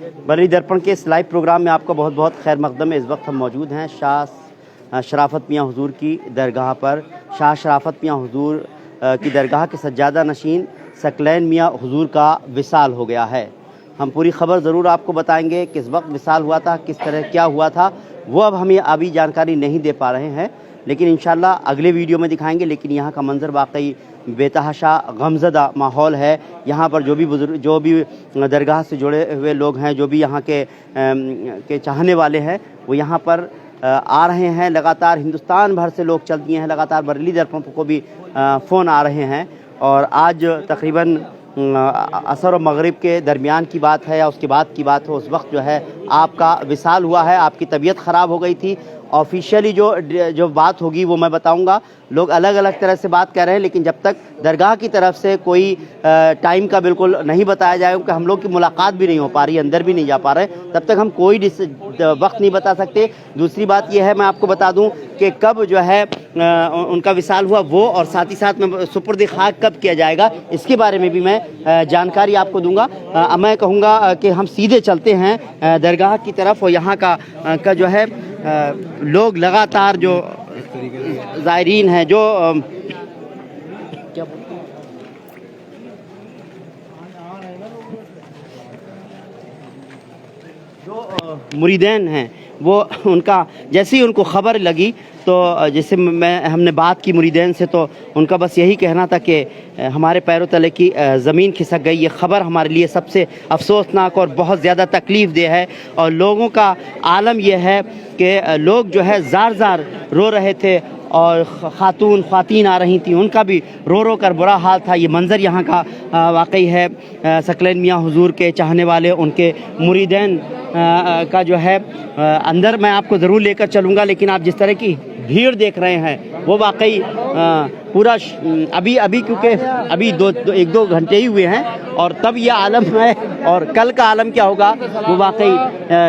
बरेली दर्पण के इस लाइव प्रोग्राम में आपका बहुत बहुत खैर मकदम है। इस वक्त हम मौजूद हैं शाह शराफत मियाँ हुजूर की दरगाह पर। शाह शराफत मियाँ हुजूर की दरगाह के सज्जादा नशीन सकलैन मियाँ हुजूर का विसाल हो गया है। हम पूरी ख़बर ज़रूर आपको बताएंगे, किस वक्त विसाल हुआ था, किस तरह क्या हुआ था, वो अब हमें अभी जानकारी नहीं दे पा रहे हैं, लेकिन इंशाल्लाह अगले वीडियो में दिखाएंगे। लेकिन यहाँ का मंज़र वाकई बेतहाशा गमज़दा माहौल है। यहाँ पर जो भी बुजुर्ग, जो भी दरगाह से जुड़े हुए लोग हैं, जो भी यहाँ के चाहने वाले हैं, वो यहाँ पर आ रहे हैं। लगातार हिंदुस्तान भर से लोग चल दिए हैं, लगातार बरेली दर्पण को भी फ़ोन आ रहे हैं। और आज तकरीबन असर और मगरिब के दरमियान की बात है या उसके बाद की बात हो, उस वक्त जो है आपका विसाल हुआ है। आपकी तबीयत ख़राब हो गई थी। ऑफिशियली जो बात होगी वो मैं बताऊंगा। लोग अलग अलग तरह से बात कर रहे हैं, लेकिन जब तक दरगाह की तरफ से कोई टाइम का बिल्कुल नहीं बताया जाए, क्योंकि हम लोग की मुलाकात भी नहीं हो पा रही, अंदर भी नहीं जा पा रहे, तब तक हम कोई वक्त नहीं बता सकते। दूसरी बात यह है, मैं आपको बता दूं कि कब जो है उनका विसाल हुआ वो, और साथ ही साथ में सुपुर्द खाक कब किया जाएगा, इसके बारे में भी मैं जानकारी आपको दूंगा। मैं कहूँगा कि हम सीधे चलते हैं दरगाह की तरफ। और यहाँ का जो है लोग लगातार जो ज़ायरीन हैं, जो मुरीदैन हैं, वो उनका जैसे ही उनको ख़बर लगी, तो जैसे हमने बात की मुरीदैन से, तो उनका बस यही कहना था कि हमारे पैरों तले की ज़मीन खिसक गई। ये ख़बर हमारे लिए सबसे अफसोसनाक और बहुत ज़्यादा तकलीफ़ दे है। और लोगों का आलम यह है कि लोग जो है ज़ार ज़ार रो रहे थे, और ख़वातीन आ रही थी, उनका भी रो रो कर बुरा हाल था। ये मंज़र यहाँ का वाकई है। सकलैन मियाँ हुजूर के चाहने वाले, उनके मुरीदैन का जो है अंदर मैं आपको ज़रूर लेकर चलूँगा, लेकिन आप जिस तरह की भीड़ देख रहे हैं वो वाकई पूरा अभी क्योंकि अभी एक दो घंटे ही हुए हैं, और तब ये आलम है, और कल का आलम क्या होगा वो वाकई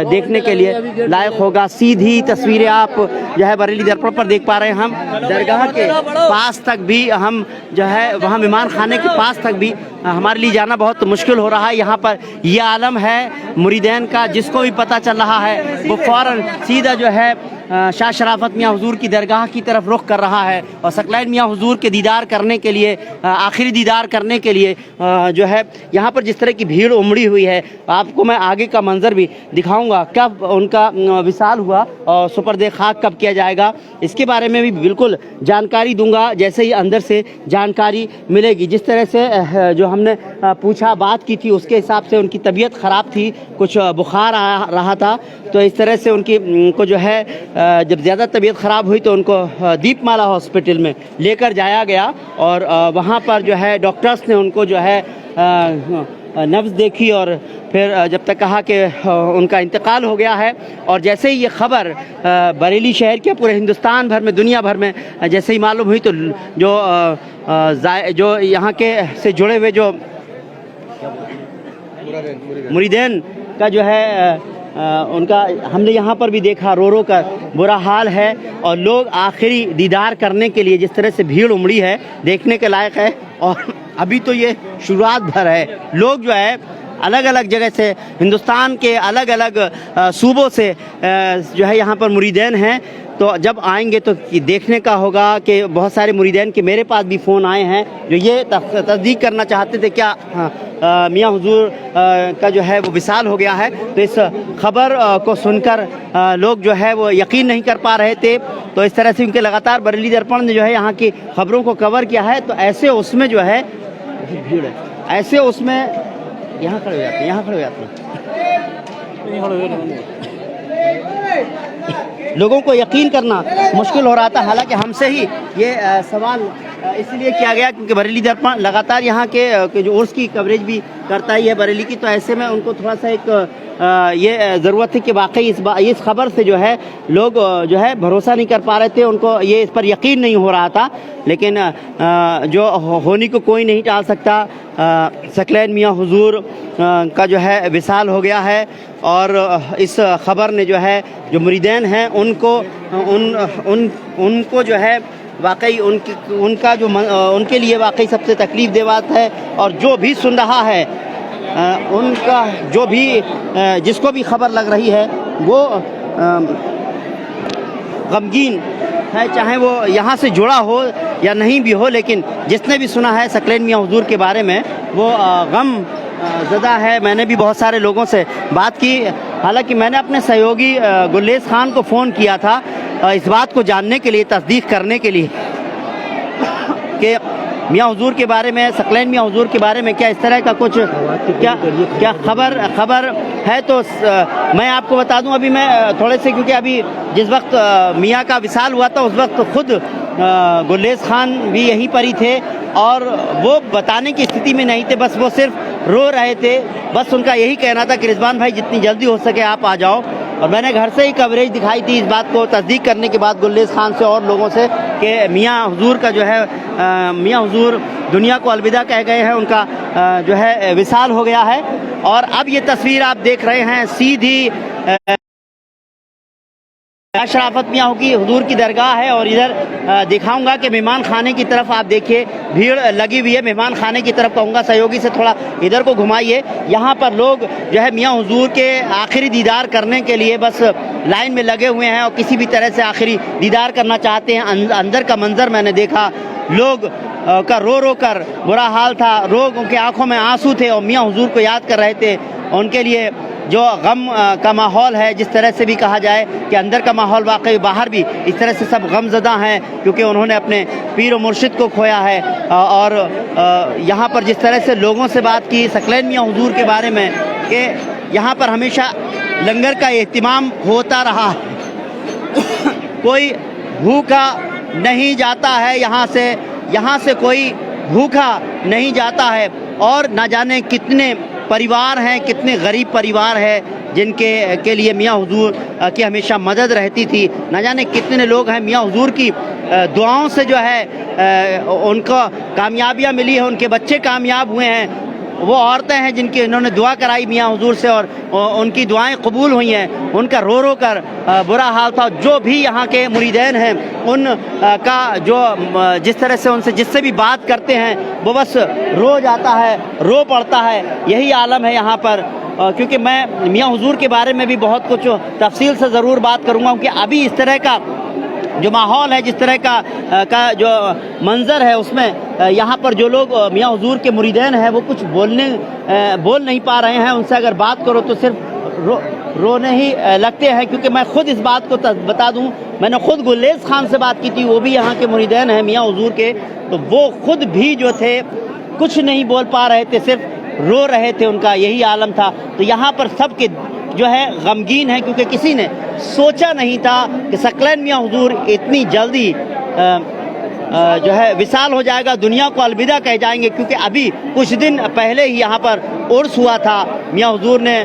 देखने के लिए लायक होगा। सीधी तस्वीरें आप जो है बरेली दर्पण पर देख पा रहे हैं। हम दरगाह के पास तक भी, हम जो है वहाँ मेहमान खाने के पास तक भी हमारे लिए जाना बहुत मुश्किल हो रहा है। यहाँ पर यह आलम है मुरीदैन का, जिसको भी पता चल रहा है वो फ़ौरन सीधा जो है शाह शराफत मियाँ हुजूर की दरगाह की तरफ रुख कर रहा है, और सकलैन मियाँ हुजूर के दीदार करने के लिए, आखिरी दीदार करने के लिए जो है यहाँ पर जिस तरह की भीड़ उमड़ी हुई है। आपको मैं आगे का मंजर भी दिखाऊंगा, कब उनका विसाल हुआ और सुपर्द खाक कब किया जाएगा, इसके बारे में भी बिल्कुल जानकारी दूंगा जैसे ही अंदर से जानकारी मिलेगी। जिस तरह से जो हमने पूछा, बात की थी, उसके हिसाब से उनकी तबीयत ख़राब थी, कुछ बुखार आ रहा था, तो इस तरह से उनको जो है जब ज़्यादा तबीयत ख़राब हुई तो उनको दीपमाला हॉस्पिटल में लेकर जाया गया, और वहाँ पर जो है डॉक्टर्स ने उनको जो है नब्ज़ देखी, और फिर जब तक कहा कि उनका इंतकाल हो गया है। और जैसे ही ये ख़बर बरेली शहर के, पूरे हिंदुस्तान भर में, दुनिया भर में जैसे ही मालूम हुई, तो जो यहाँ के से जुड़े हुए जो मुरीदैन का जो है उनका हमने यहाँ पर भी देखा, रो रो कर बुरा हाल है। और लोग आखिरी दीदार करने के लिए जिस तरह से भीड़ उमड़ी है, देखने के लायक है। और अभी तो ये शुरुआत भर है। लोग जो है अलग अलग जगह से, हिंदुस्तान के अलग अलग सूबों से जो है यहाँ पर मुरीदैन हैं। तो जब आएंगे तो देखने का होगा कि बहुत सारे मुरीदैन के मेरे पास भी फ़ोन आए हैं जो ये तस्दीक करना चाहते थे क्या मियाँ हुजूर का जो है वो विसाल हो गया है। तो इस खबर को सुनकर लोग जो है वो यकीन नहीं कर पा रहे थे। तो इस तरह से उनके लगातार बरेली दर्पण ने जो है यहाँ की खबरों को कवर किया है। तो ऐसे उसमें जो है भीड़ है, ऐसे उसमें यहाँ खड़े हो जाते हैं, यहाँ खड़े हो जाते हैं। लोगों को यकीन करना मुश्किल हो रहा था। हालांकि हमसे ही ये सवाल इसलिए किया गया क्योंकि बरेली दर्पण लगातार यहाँ के जो उर्स की कवरेज भी करता ही है बरेली की। तो ऐसे में उनको थोड़ा सा एक ये ज़रूरत थी कि वाकई इस खबर से जो है लोग जो है भरोसा नहीं कर पा रहे थे, उनको ये इस पर यकीन नहीं हो रहा था। लेकिन जो होने को कोई नहीं टाल सकता। सकलैन मियाँ हुजूर का जो है विसाल हो गया है और इस खबर ने जो है जो मुरीदैन हैं उनको जो है वाकई उनका जो उनके लिए वाकई सबसे तकलीफ़ दे बात है। और जो भी सुन रहा है उनका जो भी जिसको भी खबर लग रही है वो गमगीन है, चाहे वो यहाँ से जुड़ा हो या नहीं भी हो, लेकिन जिसने भी सुना है सकलैन मियाँ हुजूर के बारे में वो गम ज़दा है। मैंने भी बहुत सारे लोगों से बात की, हालांकि मैंने अपने सहयोगी गुल्लेस खान को फ़ोन किया था इस बात को जानने के लिए, तस्दीक करने के लिए कि मियाँ हुजूर के बारे में, सकलैन मियाँ हुजूर के बारे में क्या इस तरह का कुछ क्या खबर है। तो मैं आपको बता दूं, अभी मैं थोड़े से, क्योंकि अभी जिस वक्त मियाँ का विसाल हुआ था उस वक्त खुद गुल्लेस खान भी यहीं पर ही थे और वो बताने की स्थिति में नहीं थे, बस वो सिर्फ रो रहे थे। बस उनका यही कहना था कि रिजवान भाई जितनी जल्दी हो सके आप आ जाओ। और मैंने घर से ही कवरेज दिखाई थी इस बात को तस्दीक करने के बाद गुल्लेस खान से और लोगों से कि मियाँ हुजूर का जो है मियाँ हुजूर दुनिया को अलविदा कह गए हैं, उनका जो है विसाल हो गया है। और अब ये तस्वीर आप देख रहे हैं सीधी शराफत मियाँ की हुजूर की दरगाह है और इधर दिखाऊंगा कि मेहमान खाने की तरफ आप देखिए भीड़ लगी हुई है। मेहमान खाने की तरफ कहूँगा सहयोगी से थोड़ा इधर को घुमाइए। यहाँ पर लोग जो है मियाँ हुजूर के आखिरी दीदार करने के लिए बस लाइन में लगे हुए हैं और किसी भी तरह से आखिरी दीदार करना चाहते हैं। अंदर का मंजर मैंने देखा, लोग का रो कर बुरा हाल था, लोगों के आंखों में आंसू थे और मियाँ हुजूर को याद कर रहे थे। उनके लिए जो गम का माहौल है, जिस तरह से भी कहा जाए कि अंदर का माहौल वाकई, बाहर भी इस तरह से सब गमज़दा हैं क्योंकि उन्होंने अपने पीर व मुर्शिद को खोया है। और यहाँ पर जिस तरह से लोगों से बात की सकलैन मियाँ हुजूर के बारे में कि यहाँ पर हमेशा लंगर का एहतिमाम होता रहा है, कोई भूखा नहीं जाता है, यहाँ से कोई भूखा नहीं जाता है। और ना जाने कितने परिवार हैं, कितने गरीब परिवार हैं जिनके लिए मियाँ हुजूर की हमेशा मदद रहती थी। ना जाने कितने लोग हैं मियाँ हुजूर की दुआओं से जो है उनको कामयाबियाँ मिली है, उनके बच्चे कामयाब हुए हैं। वो औरतें हैं जिनकी इन्होंने दुआ कराई मियाँ हुजूर से और उनकी दुआएं कबूल हुई हैं। उनका रो कर बुरा हाल था। जो भी यहाँ के मुरीदैन हैं उन का जो जिस तरह से उनसे जिससे भी बात करते हैं वो बस रो जाता है, रो पड़ता है। यही आलम है यहाँ पर। क्योंकि मैं मियाँ हुजूर के बारे में भी बहुत कुछ तफसील से ज़रूर बात करूँगा कि अभी इस तरह का जो माहौल है, जिस तरह का जो मंज़र है, उसमें यहाँ पर जो लोग मियाँ हुजूर के मुरीदैन हैं वो कुछ बोल नहीं पा रहे हैं। उनसे अगर बात करो तो सिर्फ रोने ही लगते हैं। क्योंकि मैं खुद इस बात को बता दूं, मैंने खुद गुल्लेस खान से बात की थी, वो भी यहाँ के मुरीदैन हैं मियाँ हुजूर के, तो वो खुद भी जो थे कुछ नहीं बोल पा रहे थे, सिर्फ रो रहे थे। उनका यही आलम था। तो यहाँ पर सबके जो है गमगीन है क्योंकि किसी ने सोचा नहीं था कि सकलैन मियाँ हुजूर इतनी जल्दी जो है विसाल हो जाएगा, दुनिया को अलविदा कह जाएंगे। क्योंकि अभी कुछ दिन पहले ही यहाँ पर उर्स हुआ था, मियाँ हुजूर ने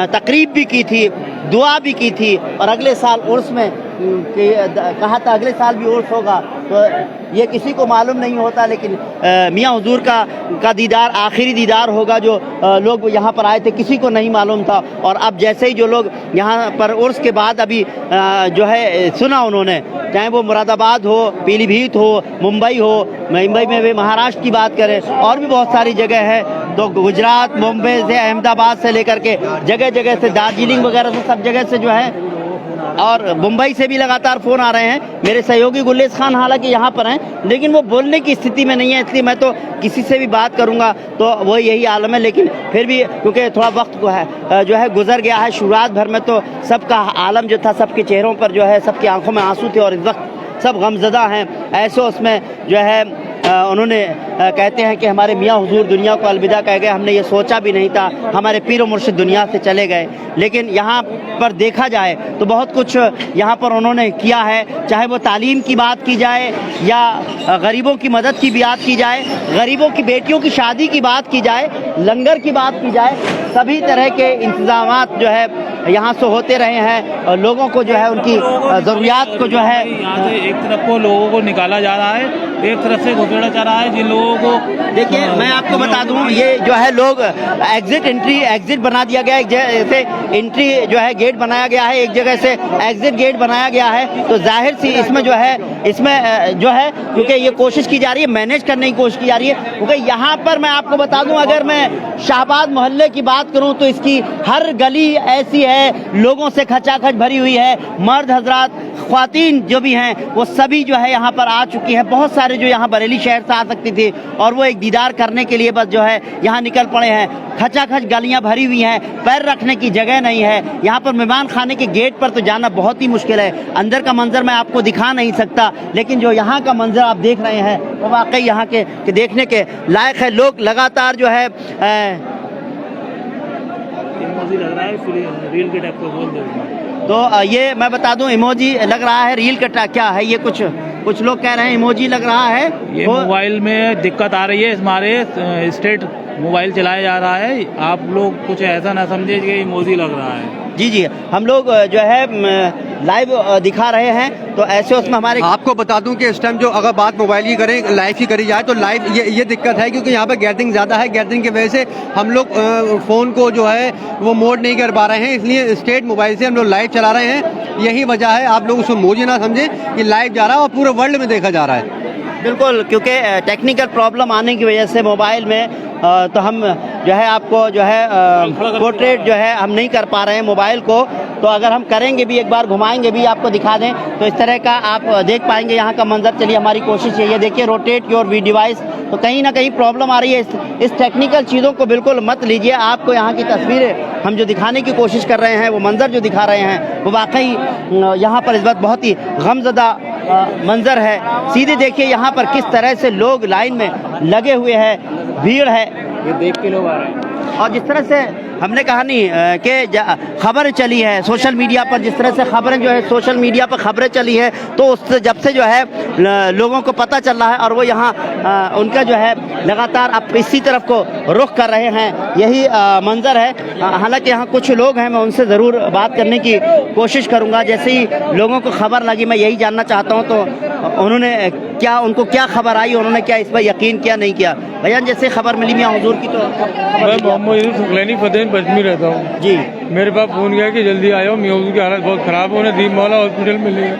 तकरीब भी की थी, दुआ भी की थी और अगले साल उर्स में कहा था अगले साल भी उर्स होगा। तो ये किसी को मालूम नहीं होता, लेकिन मियाँ हुजूर का दीदार आखिरी दीदार होगा। जो लोग यहाँ पर आए थे किसी को नहीं मालूम था। और अब जैसे ही जो लोग यहाँ पर उर्स के बाद अभी जो है सुना उन्होंने, चाहे वो मुरादाबाद हो, पीलीभीत हो, मुंबई हो, मुंबई में भी महाराष्ट्र की बात करें और भी बहुत सारी जगह है, तो गुजरात, मुंबई से, अहमदाबाद से लेकर के जगह जगह से, दार्जिलिंग वगैरह से, सब जगह से जो है, और मुंबई से भी लगातार फ़ोन आ रहे हैं। मेरे सहयोगी गुल्लेस खान हालांकि यहाँ पर हैं लेकिन वो बोलने की स्थिति में नहीं है, इसलिए मैं तो किसी से भी बात करूँगा तो वो यही आलम है। लेकिन फिर भी क्योंकि थोड़ा वक्त जो है गुजर गया है, शुरुआत भर में तो सबका आलम जो था, सबके चेहरों पर जो है सबकी आंखों में आंसू थे और इस वक्त सब गमज़दा हैं। ऐसे उसमें जो है उन्होंने कहते हैं कि हमारे मियाँ हुजूर दुनिया को अलविदा कह गए, हमने ये सोचा भी नहीं था, हमारे पीर व मुर्शिद दुनिया से चले गए। लेकिन यहाँ पर देखा जाए तो बहुत कुछ यहाँ पर उन्होंने किया है, चाहे वो तालीम की बात की जाए या गरीबों की मदद की बात की जाए, गरीबों की बेटियों की शादी की बात की जाए, लंगर की बात की जाए, सभी तरह के इंतजामात जो है यहाँ से होते रहे हैं और लोगों को जो है उनकी ज़रूरियात को जो है यहाँ से एक तरफ को लोगों को निकाला जा रहा है एक तरफ से घुसेड़ा जा रहा है जिन लोगों को। देखिए मैं आपको बता दूं, ये जो है लोग एग्जिट बना दिया गया है, जैसे एंट्री जो है गेट बनाया गया है, एक जगह से एग्जिट गेट बनाया गया है, तो जाहिर सी इसमें जो है क्योंकि ये कोशिश की जा रही है, मैनेज करने की कोशिश की जा रही है, क्योंकि यहाँ पर मैं आपको बता दूं, अगर मैं शाहबाद मोहल्ले की बात करूं तो इसकी हर गली ऐसी है, लोगों से खचाखच भरी हुई है, मर्द हजरात, ख्वातीन जो भी हैं वो सभी जो है यहाँ पर आ चुकी हैं। बहुत सारे जो यहाँ बरेली शहर से आ सकती थी और वो एक दीदार करने के लिए बस जो है यहाँ निकल पड़े हैं। खचाखच गलियाँ भरी हुई हैं, पैर रखने की जगह नहीं है। यहाँ पर मेहमान खाने के गेट पर तो जाना बहुत ही मुश्किल है। अंदर का मंजर मैं आपको दिखा नहीं सकता, लेकिन जो यहाँ का मंजर आप देख रहे हैं वो वाकई यहाँ के देखने के लायक है। लोग लगातार जो है लग रहा है रील के टाइप को बोल दो। तो ये मैं बता दूं, इमोजी लग रहा है, रील का क्या है ये, कुछ लोग कह रहे हैं इमोजी लग रहा है। ये मोबाइल में दिक्कत आ रही है, हमारे स्टेट मोबाइल चलाया जा रहा है, आप लोग कुछ ऐसा ना समझे कि इमोजी लग रहा है। जी हम लोग जो है लाइव दिखा रहे हैं, तो ऐसे उसमें हमारे आपको बता दूं कि इस टाइम जो अगर बात मोबाइल की करें, लाइव की करी जाए तो लाइव ये दिक्कत है क्योंकि यहाँ पे गैदरिंग ज़्यादा है। गैदरिंग की वजह से हम लोग फ़ोन को जो है वो मोड नहीं कर पा रहे हैं, इसलिए स्टेट मोबाइल से हम लोग लाइव चला रहे हैं। यही वजह है, आप लोग उसको मोजी ना समझें कि लाइव जा रहा है और पूरे वर्ल्ड में देखा जा रहा है। बिल्कुल, क्योंकि टेक्निकल प्रॉब्लम आने की वजह से मोबाइल में तो हम जो है आपको जो है पोर्ट्रेट जो है हम नहीं कर पा रहे हैं मोबाइल को, तो अगर हम करेंगे भी, एक बार घुमाएंगे भी, आपको दिखा दें तो इस तरह का आप देख पाएंगे यहाँ का मंजर। चलिए हमारी कोशिश है, ये देखिए रोटेट योर वी डिवाइस, तो कहीं ना कहीं प्रॉब्लम आ रही है। इस टेक्निकल चीज़ों को बिल्कुल मत लीजिए। आपको यहाँ की तस्वीरें हम जो दिखाने की कोशिश कर रहे हैं, वो मंजर जो दिखा रहे हैं वो वाकई यहाँ पर इस वक्त बहुत ही गमज़दा मंजर है। सीधे देखिए यहाँ पर किस तरह से लोग लाइन में लगे हुए हैं, भीड़ है, ये देख के लोग आ रहे हैं। और जिस तरह से हमने कहा नहीं कि खबर चली है सोशल मीडिया पर, जिस तरह से खबरें जो है सोशल मीडिया पर खबरें चली है, तो उससे जब से जो है लोगों को पता चल रहा है और वो यहाँ उनका जो है लगातार अब इसी तरफ को रुख कर रहे हैं, यही मंजर है। हालांकि यहाँ कुछ लोग हैं, मैं उनसे ज़रूर बात करने की कोशिश करूँगा। जैसे ही लोगों को खबर लगी, मैं यही जानना चाहता हूँ तो उन्होंने उनको क्या खबर आई, उन्होंने क्या इस पर यकीन किया, नहीं किया। भैयान जैसे खबर मिली मियाँ हुजूर की, तो मैं मोहम्मद सुखलैनी फतेह बजमी रहता हूँ जी। मेरे पास फ़ोन गया कि जल्दी आयो, मियाँ हुजूर की हालत बहुत ख़राब है, उन्हें दीप मौला हॉस्पिटल में ले गए।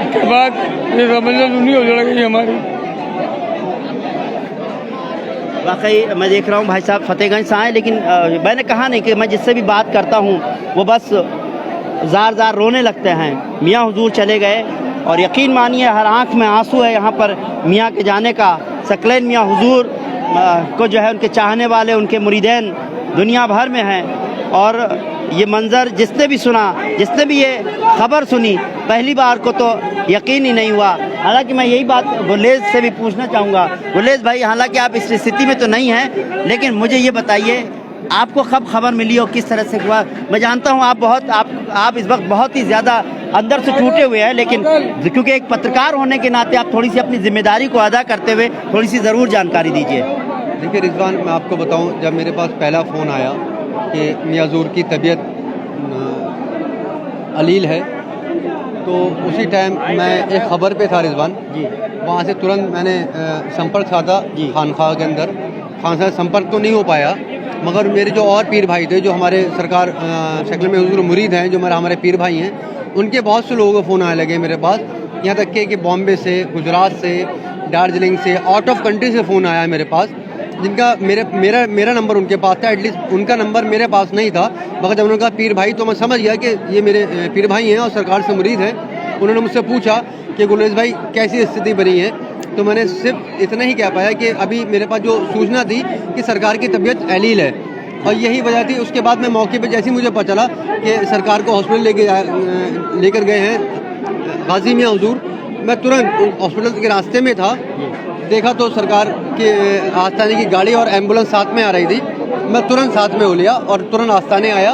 उसके बाद ये समझ लो दुनिया उजड़ गई हमारी। वाकई मैं देख रहा हूँ भाई साहब फतेहगंज से आए, लेकिन मैंने कहा नहीं कि मैं जिससे भी बात करता हूँ वो बस जार रोने लगते हैं। मियाँ हुजूर चले गए और यकीन मानिए हर आंख में आंसू है यहाँ पर मियाँ के जाने का। सकलैन मियाँ हुजूर को जो है उनके चाहने वाले, उनके मुरीदैन दुनिया भर में हैं, और ये मंज़र जिसने भी सुना, जिसने भी ये खबर सुनी, पहली बार को तो यकीन ही नहीं हुआ। हालांकि मैं यही बात गुलेज से भी पूछना चाहूँगा। गुलेज भाई, हालांकि आप इस स्थिति में तो नहीं हैं, लेकिन मुझे ये बताइए आपको कब खबर मिली और किस तरह से हुआ? मैं जानता हूँ आप इस वक्त बहुत ही ज़्यादा अंदर से टूटे हुए हैं, लेकिन क्योंकि एक पत्रकार होने के नाते आप थोड़ी सी अपनी जिम्मेदारी को अदा करते हुए थोड़ी सी ज़रूर जानकारी दीजिए। देखिए रिजवान, मैं आपको बताऊं, जब मेरे पास पहला फ़ोन आया कि मियाँ हुजूर की तबीयत अलील है, तो उसी टाइम मैं एक ख़बर पे था रिजवान जी। वहाँ से तुरंत मैंने संपर्क साधा खानखा के अंदर। खान साहब संपर्क तो नहीं हो पाया, मगर मेरे जो और पीर भाई थे, जो हमारे सरकार शक्ल में हुजूर मुरीद हैं, जो हमारे पीर भाई हैं, उनके बहुत से लोगों को फ़ोन आने लगे मेरे पास। यहाँ तक कि बॉम्बे से, गुजरात से, दार्जिलिंग से, आउट ऑफ कंट्री से फ़ोन आया मेरे पास, जिनका मेरा नंबर उनके पास था। एटलीस्ट उनका नंबर मेरे पास नहीं था, मगर जब उन्होंने कहा पीर भाई, तो मैं समझ गया कि ये मेरे पीर भाई हैं और सरकार से मुरीद हैं। उन्होंने मुझसे पूछा कि गुलेज भाई कैसी स्थिति बनी है, तो मैंने सिर्फ इतना ही कह पाया कि अभी मेरे पास जो सूचना थी कि सरकार की तबीयत अलील है, और यही वजह थी। उसके बाद मैं मौके पे जैसे ही मुझे पता चला कि सरकार को हॉस्पिटल लेकर गए हैं गाजी मियाँ हुजूर, मैं तुरंत हॉस्पिटल के रास्ते में था, देखा तो सरकार के आस्थाने की गाड़ी और एम्बुलेंस साथ में आ रही थी। मैं तुरंत साथ में हो लिया और तुरंत आस्थाने आया।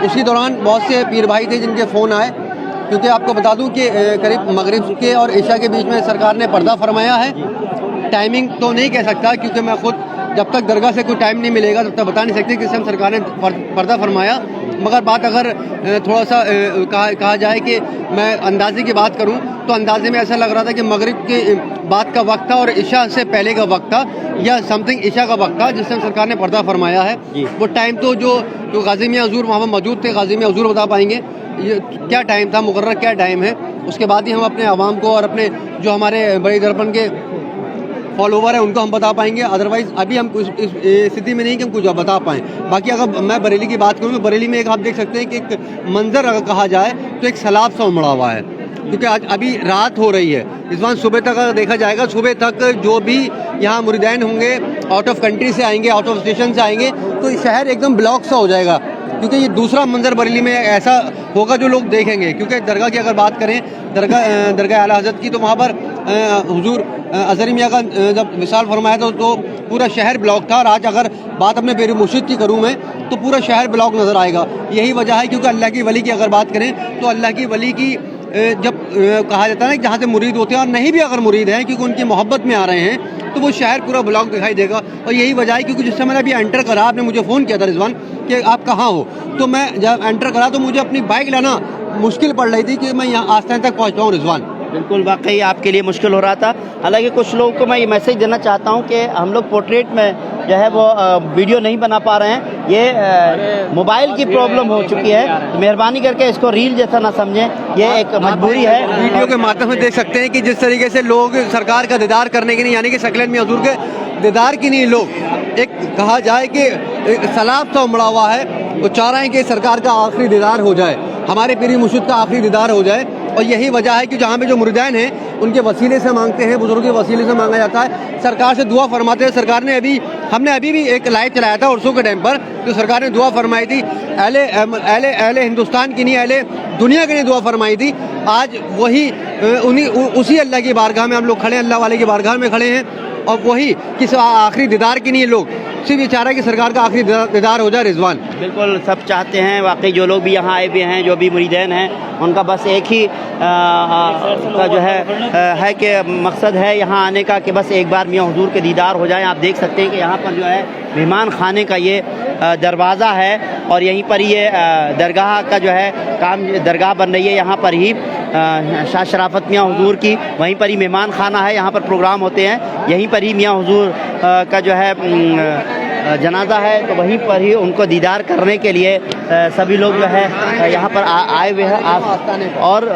उसी दौरान बहुत से पीर भाई थे जिनके फ़ोन आए, क्योंकि आपको बता दूं कि करीब मगरिब के और इशा के बीच में सरकार ने पर्दा फरमाया है। टाइमिंग तो नहीं कह सकता, क्योंकि मैं खुद जब तक दरगाह से कोई टाइम नहीं मिलेगा तब तक बता नहीं सकते कि इस टाइम सरकार ने पर्दा फरमाया। मगर बात अगर थोड़ा सा कहा जाए कि मैं अंदाजे की बात करूं तो अंदाजे में ऐसा लग रहा था कि मगरिब के बाद का वक्त था और इशा से पहले का वक्त था या समथिंग इशा का वक्त था जिस टाइम सरकार ने पर्दा फरमाया है। वो टाइम तो जो गाजी मियां हुजूर वहाँ पर मौजूद थे, गाजी मियां हुजूर बता पाएंगे ये क्या टाइम था, मुकर्रर क्या टाइम है। उसके बाद ही हम अपने आवाम को और अपने जो हमारे बड़ी दर्पण के फॉलोवर है उनको हम बता पाएंगे। अदरवाइज अभी हम इस स्थिति में नहीं कि हम कुछ बता पाएँ। बाकी अगर मैं बरेली की बात करूँ तो बरेली में एक आप देख सकते हैं कि एक मंजर अगर कहा जाए तो एक सैलाब सा उमड़ा हुआ है, क्योंकि आज अभी रात हो रही है। इस बार सुबह तक अगर देखा जाएगा, सुबह तक जो भी यहाँ मुरीदैन होंगे आउट ऑफ कंट्री से आएंगे, आउट ऑफ स्टेशन से आएंगे, तो शहर एकदम ब्लॉक सा हो जाएगा। क्योंकि ये दूसरा मंजर बरेली में ऐसा होगा जो लोग देखेंगे। क्योंकि दरगाह की अगर बात करें, दरगाह आला हज़रत की, तो वहाँ पर हुजूर अज़हरी मियाँ का जब विसाल फरमाया था तो पूरा शहर ब्लॉक था। और आज अगर बात अपने पेरी मुर्शिद की करूँ मैं तो पूरा शहर ब्लॉक नज़र आएगा। यही वजह है क्योंकि अल्लाह की वली की अगर बात करें तो अल्लाह की वली की जब कहा जाता है ना जहाँ से मुरीद होते हैं और नहीं भी अगर मुरीद हैं क्योंकि उनकी मोहब्बत में आ रहे हैं तो वो शहर पूरा ब्लॉक दिखाई देगा। और यही वजह है क्योंकि जिससे मैंने अभी एंटर करा, आपने मुझे फ़ोन किया था रिजवान कि आप कहाँ हो, तो मैं जब एंटर करा तो मुझे अपनी बाइक लाना मुश्किल पड़ रही थी कि मैं यहाँ आस्तान तक पहुँच पाऊँ। रिजवान बिल्कुल वाकई आपके लिए मुश्किल हो रहा था। हालांकि कुछ लोगों को मैं ये मैसेज देना चाहता हूँ कि हम लोग पोर्ट्रेट में जो है वो वीडियो नहीं बना पा रहे हैं, ये मोबाइल की प्रॉब्लम हो चुकी है, तो मेहरबानी करके इसको रील जैसा ना समझें, ये एक मजबूरी है। वीडियो के माध्यम से देख सकते हैं कि जिस तरीके से लोग सरकार का दीदार करने के लिए, यानी कि सकलन मियां हुजूर के दीदार के लिए लोग एक कहा जाए कि सैलाब सा उमड़ा हुआ है, वो चाह रहे हैं कि सरकार का आखिरी दीदार हो जाए, हमारे पीरी मुर्शिद का आखिरी दीदार हो जाए। और यही वजह है कि जहाँ पे जो मुरीदैन हैं उनके वसीले से मांगते हैं, बुजुर्गों के वसीले से मांगा जाता है, सरकार से दुआ फरमाते हैं। सरकार ने हमने अभी भी एक लाइव चलाया था उर्सों के टाइम पर, तो सरकार ने दुआ फरमाई थी, अहले हिंदुस्तान की नहीं, अहले दुनिया के लिए दुआ फरमाई थी। आज वही उसी अल्लाह की बारगाह में हम लोग खड़े हैं, अल्लाह वाले की बारगाह में खड़े हैं, और वही किस आखिरी दीदार के लिए लोग सिर्फ ये चाह रहा है कि सरकार का आखिरी दीदार हो जाए। रिजवान बिल्कुल सब चाहते हैं, वाकई जो लोग भी यहाँ आए हुए हैं, जो भी मुरीदैन हैं, उनका बस एक ही का जो है कि मकसद है यहाँ आने का कि बस एक बार मियाँ हुजूर के दीदार हो जाए। आप देख सकते हैं कि यहाँ पर जो है मेहमान खाने का ये दरवाज़ा है और यहीं पर ये दरगाह का जो है काम, दरगाह बन रही है यहाँ पर ही शाह शराफत मियाँ हुजूर की, वहीं पर ही मेहमान खाना है, यहाँ पर प्रोग्राम होते हैं, यहीं पर ही मियाँ हुजूर का जो है जनाजा है, तो वहीं पर ही उनको दीदार करने के लिए सभी लोग जो है यहाँ पर आए हुए हैं। और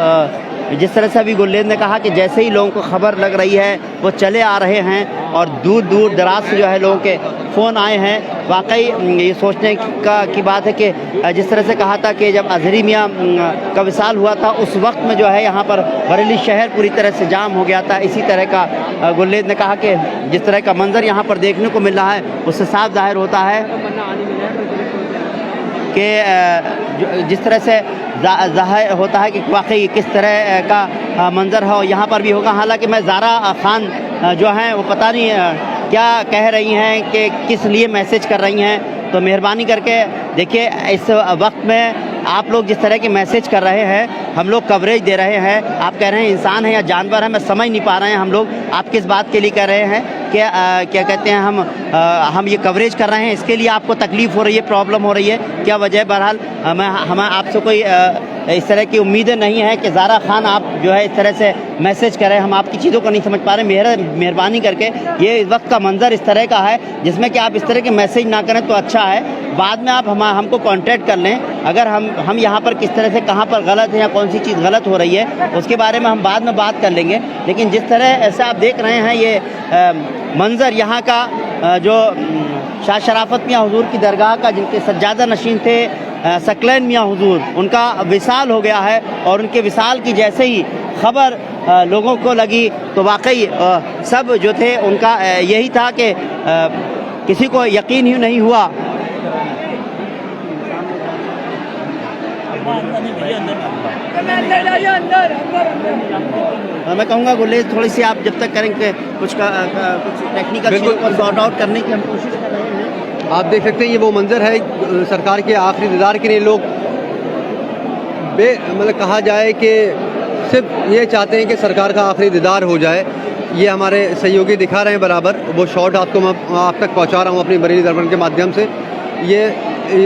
जिस तरह से अभी गुल्लेद ने कहा कि जैसे ही लोगों को खबर लग रही है वो चले आ रहे हैं और दूर दूर दराज से जो है लोगों के फ़ोन आए हैं। वाकई ये सोचने की बात है कि जिस तरह से कहा था कि जब अज़हरी मियाँ का विसाल हुआ था उस वक्त में जो है यहाँ पर बरेली शहर पूरी तरह से जाम हो गया था। इसी तरह का गुल्लेद ने कहा कि जिस तरह का मंजर यहाँ पर देखने को मिल रहा है उससे साफ जाहिर होता है कि जिस तरह से ज़ाहिर होता है कि वाकई किस तरह का मंजर है। यहाँ पर भी होगा। हालांकि मैं ज़ारा खान जो हैं वो पता नहीं क्या कह रही हैं कि किस लिए मैसेज कर रही हैं, तो मेहरबानी करके देखिए इस वक्त में आप लोग जिस तरह के मैसेज कर रहे हैं, हम लोग कवरेज दे रहे हैं, आप कह रहे हैं इंसान है या जानवर है, मैं समझ नहीं पा रहे हैं हम लोग आप किस बात के लिए कह रहे हैं कि क्या कहते हैं हम ये कवरेज कर रहे हैं, इसके लिए आपको तकलीफ़ हो रही है, प्रॉब्लम हो रही है, क्या वजह है। बहरहाल हम आपसे कोई इस तरह की उम्मीदें नहीं है कि ज़ारा खान आप जो है इस तरह से मैसेज करें, हम आपकी चीज़ों को नहीं समझ पा रहे। मेहरबानी करके ये इस वक्त का मंजर इस तरह का है जिसमें कि आप इस तरह के मैसेज ना करें तो अच्छा है। बाद में आप हमको कांटेक्ट कर लें, अगर हम यहाँ पर किस तरह से कहाँ पर गलत है या कौन सी चीज़ गलत हो रही है उसके बारे में हम बाद में बात कर लेंगे। लेकिन जिस तरह ऐसा आप देख रहे हैं ये मंजर यहाँ का जो शाह शराफत मियाँ हुजूर की दरगाह का, जिनके सज्जादा नशीन थे सकलैन मियाँ हुजूर, उनका विसाल हो गया है और उनके विसाल की जैसे ही खबर लोगों को लगी तो वाकई सब जो थे उनका यही था कि किसी को यकीन ही नहीं हुआ। मैं कहूँगा गुलेज थोड़ी सी आप जब तक करेंगे कुछ टेक्निकल चीज़ों को सॉर्ट आउट करने की हम कोशिश कर रहे हैं। आप देख सकते हैं ये वो मंजर है सरकार के आखिरी दीदार के लिए लोग मतलब कहा जाए कि सिर्फ ये चाहते हैं कि सरकार का आखिरी दीदार हो जाए। ये हमारे सहयोगी दिखा रहे हैं बराबर, वो शॉट आपको मैं आप तक पहुंचा रहा हूं अपनी बरेली दर्पण के माध्यम से। ये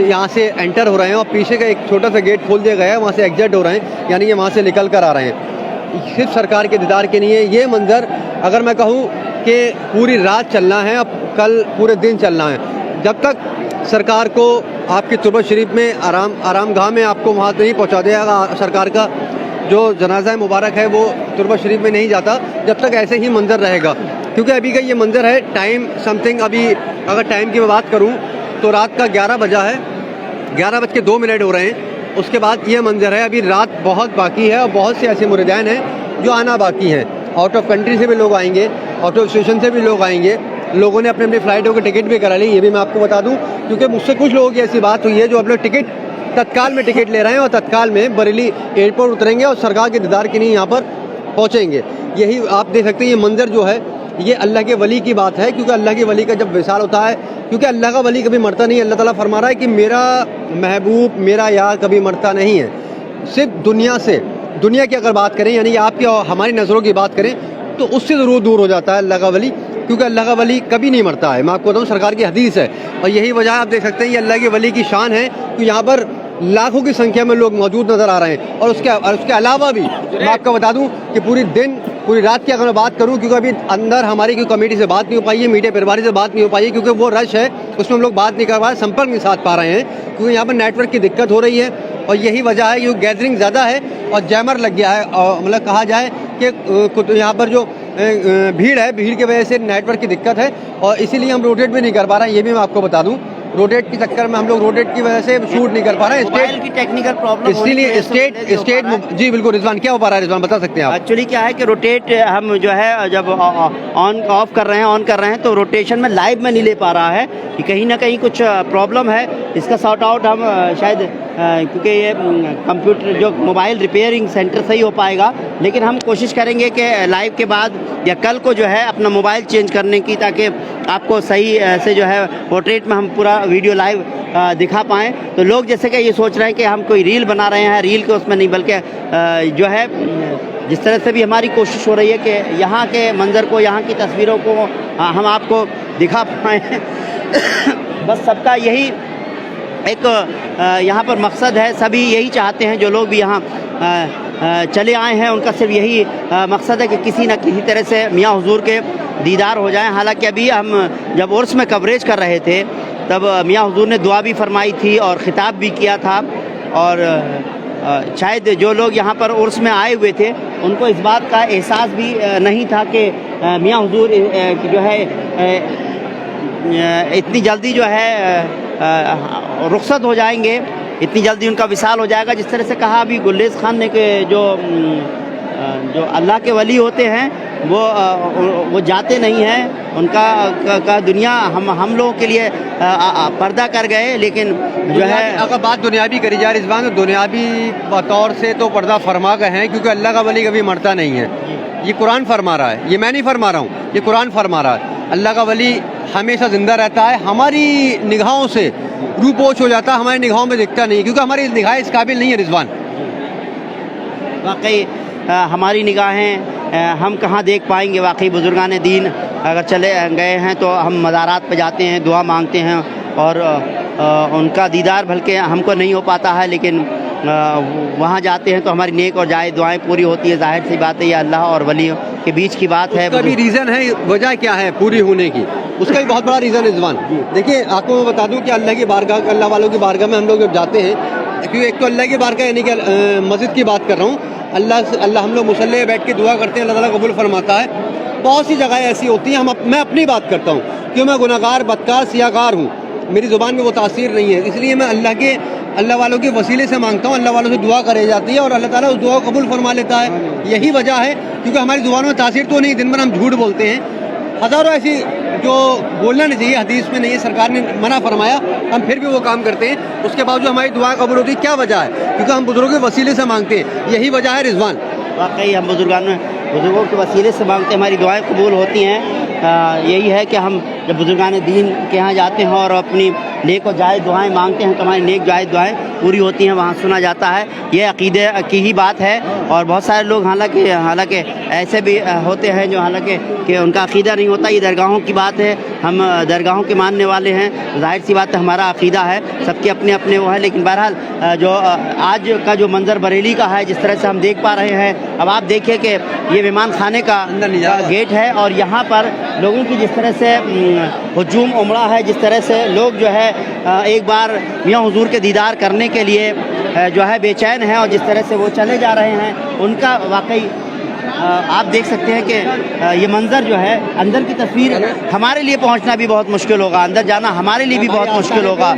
यहाँ से एंटर हो रहे हैं और पीछे का एक छोटा सा गेट खोल दिया गया है, वहाँ से एग्जिट हो रहे हैं, यानी कि वहाँ से निकल कर आ रहे हैं। सिर्फ सरकार के दीदार के लिए ये मंज़र, अगर मैं कहूँ कि पूरी रात चलना है, अब कल पूरे दिन चलना है, जब तक सरकार को आपकी तुर्बत शरीफ में आरामगाह में आपको वहाँ नहीं पहुँचा देगा, सरकार का जो जनाजा मुबारक है वो तुर्बत शरीफ में नहीं जाता, जब तक ऐसे ही मंज़र रहेगा। क्योंकि अभी का ये मंज़र है, टाइम समथिंग, अभी अगर टाइम की मैं बात करूँ तो रात का 11 बजा है, 11:02 हो रहे हैं। उसके बाद ये मंज़र है, अभी रात बहुत बाकी है और बहुत से ऐसे मुरीदान हैं जो आना बाकी हैं। आउट ऑफ कंट्री से भी लोग आएंगे, आउट ऑफ स्टेशन से भी लोग आएंगे, लोगों ने अपने अपने फ़्लाइटों के टिकट भी करा ली, ये भी मैं आपको बता दूं, क्योंकि मुझसे कुछ लोगों की ऐसी बात हुई है जो अपने टिकट तत्काल में टिकट ले रहे हैं और तत्काल में बरेली एयरपोर्ट उतरेंगे और सरकार के दीदार के लिए यहाँ पर पहुँचेंगे। यही आप देख सकते हैं, ये मंज़र जो है ये अल्लाह के वली की बात है, क्योंकि अल्लाह के वली का जब विसाल होता है, क्योंकि अल्लाह का वली कभी मरता नहीं है। अल्लाह ताला फरमा रहा है कि मेरा महबूब, मेरा यार कभी मरता नहीं है। सिर्फ दुनिया की अगर बात करें, यानी कि आपकी और हमारी नज़रों की बात करें, तो उससे ज़रूर दूर हो जाता है अल्लाह का वली, क्योंकि अल्लाह का वली कभी नहीं मरता है। मैं आपको बताऊँ, सरकार की हदीस है, और यही वजह आप देख सकते हैं ये अल्लाह के वली की शान है कि यहाँ पर लाखों की संख्या में लोग मौजूद नज़र आ रहे हैं। और उसके अलावा भी मैं आपको बता दूं कि पूरी रात की अगर मैं बात करूं, क्योंकि अभी अंदर हमारी कोई कमेटी से बात नहीं हो पाई है, मीडिया प्रभारी से बात नहीं हो पाई है, क्योंकि वो रश है उसमें हम लोग बात नहीं कर पा रहे, संपर्क नहीं साध पा रहे हैं, क्योंकि यहाँ पर नेटवर्क की दिक्कत हो रही है। और यही वजह है, ये गैदरिंग ज़्यादा है और जैमर लग गया है, और मतलब कहा जाए कि यहाँ पर जो भीड़ है, भीड़ की वजह से नेटवर्क की दिक्कत है, और इसीलिए हम रोटेट भी नहीं कर पा रहे हैं। ये भी मैं आपको बता दूं, रोटेट के चक्कर में हम लोग रोटेट की वजह से शूट नहीं कर पा रहे हैं। स्टेट की टेक्निकल प्रॉब्लम, इसीलिए स्टेट जी बिल्कुल। रिजवान, क्या हो पा रहा है? रिजवान बता सकते हैं आप? एक्चुअली क्या है कि रोटेट हम जो है जब ऑन ऑफ कर रहे हैं तो रोटेशन में लाइव में नहीं ले पा रहा है, कि कहीं ना कहीं कुछ प्रॉब्लम है। इसका सॉर्ट आउट हम शायद क्योंकि ये कंप्यूटर जो मोबाइल रिपेयरिंग सेंटर से ही हो पाएगा, लेकिन हम कोशिश करेंगे कि लाइव के बाद या कल को जो है अपना मोबाइल चेंज करने की, ताकि आपको सही से जो है पोर्ट्रेट में हम पूरा वीडियो लाइव दिखा पाएँ। तो लोग जैसे कि ये सोच रहे हैं कि हम कोई रील बना रहे हैं, रील के उसमें नहीं, बल्कि जो है जिस तरह से भी हमारी कोशिश हो रही है कि यहाँ के मंज़र को, यहाँ की तस्वीरों को हम आपको दिखा पाएँ। बस सबका यही एक यहाँ पर मकसद है, सभी यही चाहते हैं, जो लोग भी यहाँ चले आए हैं उनका सिर्फ यही मकसद है कि किसी न किसी तरह से मियाँ हुजूर के दीदार हो जाएं। हालांकि अभी हम जब उर्स में कवरेज कर रहे थे तब मियाँ हुजूर ने दुआ भी फरमाई थी और ख़िताब भी किया था, और शायद जो लोग यहाँ पर उर्स में आए हुए थे उनको इस बात का एहसास भी नहीं था कि मियाँ हुजूर जो है इतनी जल्दी जो है रुखसत हो जाएंगे, इतनी जल्दी उनका विसाल हो जाएगा। जिस तरह से कहा अभी गुल्लेस खान ने कि जो अल्लाह के वली होते हैं वो जाते नहीं हैं, उनका का दुनिया हम लोगों के लिए पर्दा कर गए। लेकिन जो है अगर बात दुनियावी करी जाए रिजवान, तो दुनियावी तौर से तो पर्दा फरमा गए हैं, क्योंकि अल्लाह का वली कभी मरता नहीं है। ये कुरान फरमा रहा है, ये मैं नहीं फरमा रहा हूँ, ये कुरान फरमा रहा है। अल्लाह का वली हमेशा ज़िंदा रहता है, हमारी निगाहों से रूपोश हो जाता है, हमारी निगाहों में दिखता नहीं, क्योंकि हमारी निगाहें इस काबिल नहीं है रिजवान। वाकई हमारी निगाहें हम कहाँ देख पाएंगे। वाकई बुजुर्गान दीन अगर चले गए हैं तो हम मज़ारात पे जाते हैं, दुआ मांगते हैं, और उनका दीदार बल्कि हमको नहीं हो पाता है, लेकिन वहाँ जाते हैं तो हमारी नेक और जायज़ दुआएं पूरी होती है। जाहिर सी बात है, ये अल्लाह और वलियों के बीच की बात है। उसका भी रीज़न है, वजह क्या है पूरी होने की, उसका भी बहुत बड़ा रीज़न है रिजवान। देखिए आपको मैं बता दूं कि अल्लाह की बारगाह, अल्लाह वालों की बारगाह में हम लोग जब जाते हैं, क्योंकि एक तो अल्लाह की बारगाह यानी कि मस्जिद की बात कर रहा हूँ, अल्लाह हम लोग मुसल्ले बैठ के दुआ करते हैं, अल्लाह ताला कबूल फरमाता है। बहुत सी जगह ऐसी होती हैं, मैं अपनी बात करता हूँ, क्यों मैं गुनाहगार, बदकार, सियाकार हूँ, मेरी ज़ुबान में वो तासीर नहीं है, इसलिए मैं अल्लाह वालों के वसीले से मांगता हूँ, अल्लाह वालों से दुआ करे जाती है और अल्लाह ताला उस दुआ को कबूल फरमा लेता है। यही वजह है, क्योंकि हमारी ज़ुबान में तासीर तो नहीं, दिन भर हम झूठ बोलते हैं, हज़ारों ऐसी जो बोलना नहीं चाहिए, हदीस में नहीं है, सरकार ने मना फरमाया, हम फिर भी वो काम करते हैं, उसके बावजूद हमारी दुआ कबूल होती है। क्या वजह है? क्योंकि हम बुजुर्गों के वसीले से मांगते हैं, यही वजह है रिजवान। वाकई हम बुजुर्गों के वसीले से मांगते हैं, हमारी दुआएं कबूल होती हैं। यही है कि हम जब बुजुर्गान दीन के यहाँ जाते हैं और अपनी नेक और जायज़ दुआएं मांगते हैं तो हमारी नेक जायज़ दुआएं पूरी होती हैं, वहाँ सुना जाता है। ये अकीदे की ही बात है। और बहुत सारे लोग हालांकि ऐसे भी होते हैं जो हालांकि कि उनका अकीदा नहीं होता। ये दरगाहों की बात है, हम दरगाहों के मानने वाले हैं, जाहिर सी बात है हमारा अकीदा है, सबके अपने अपने वो है। लेकिन बहरहाल जो आज का जो मंज़र बरेली का है, जिस तरह से हम देख पा रहे हैं, अब आप देखिए कि ये मेहमान खाने का गेट है और यहाँ पर लोगों की जिस तरह से हुजूम उमड़ा है, जिस तरह से लोग जो है एक बार मियाँ हुजूर के दीदार करने के लिए जो है बेचैन हैं और जिस तरह से वो चले जा रहे हैं, उनका वाकई आप देख सकते हैं कि ये मंज़र जो है, अंदर की तस्वीर हमारे लिए पहुंचना भी बहुत मुश्किल होगा, अंदर जाना हमारे लिए भी बहुत मुश्किल होगा।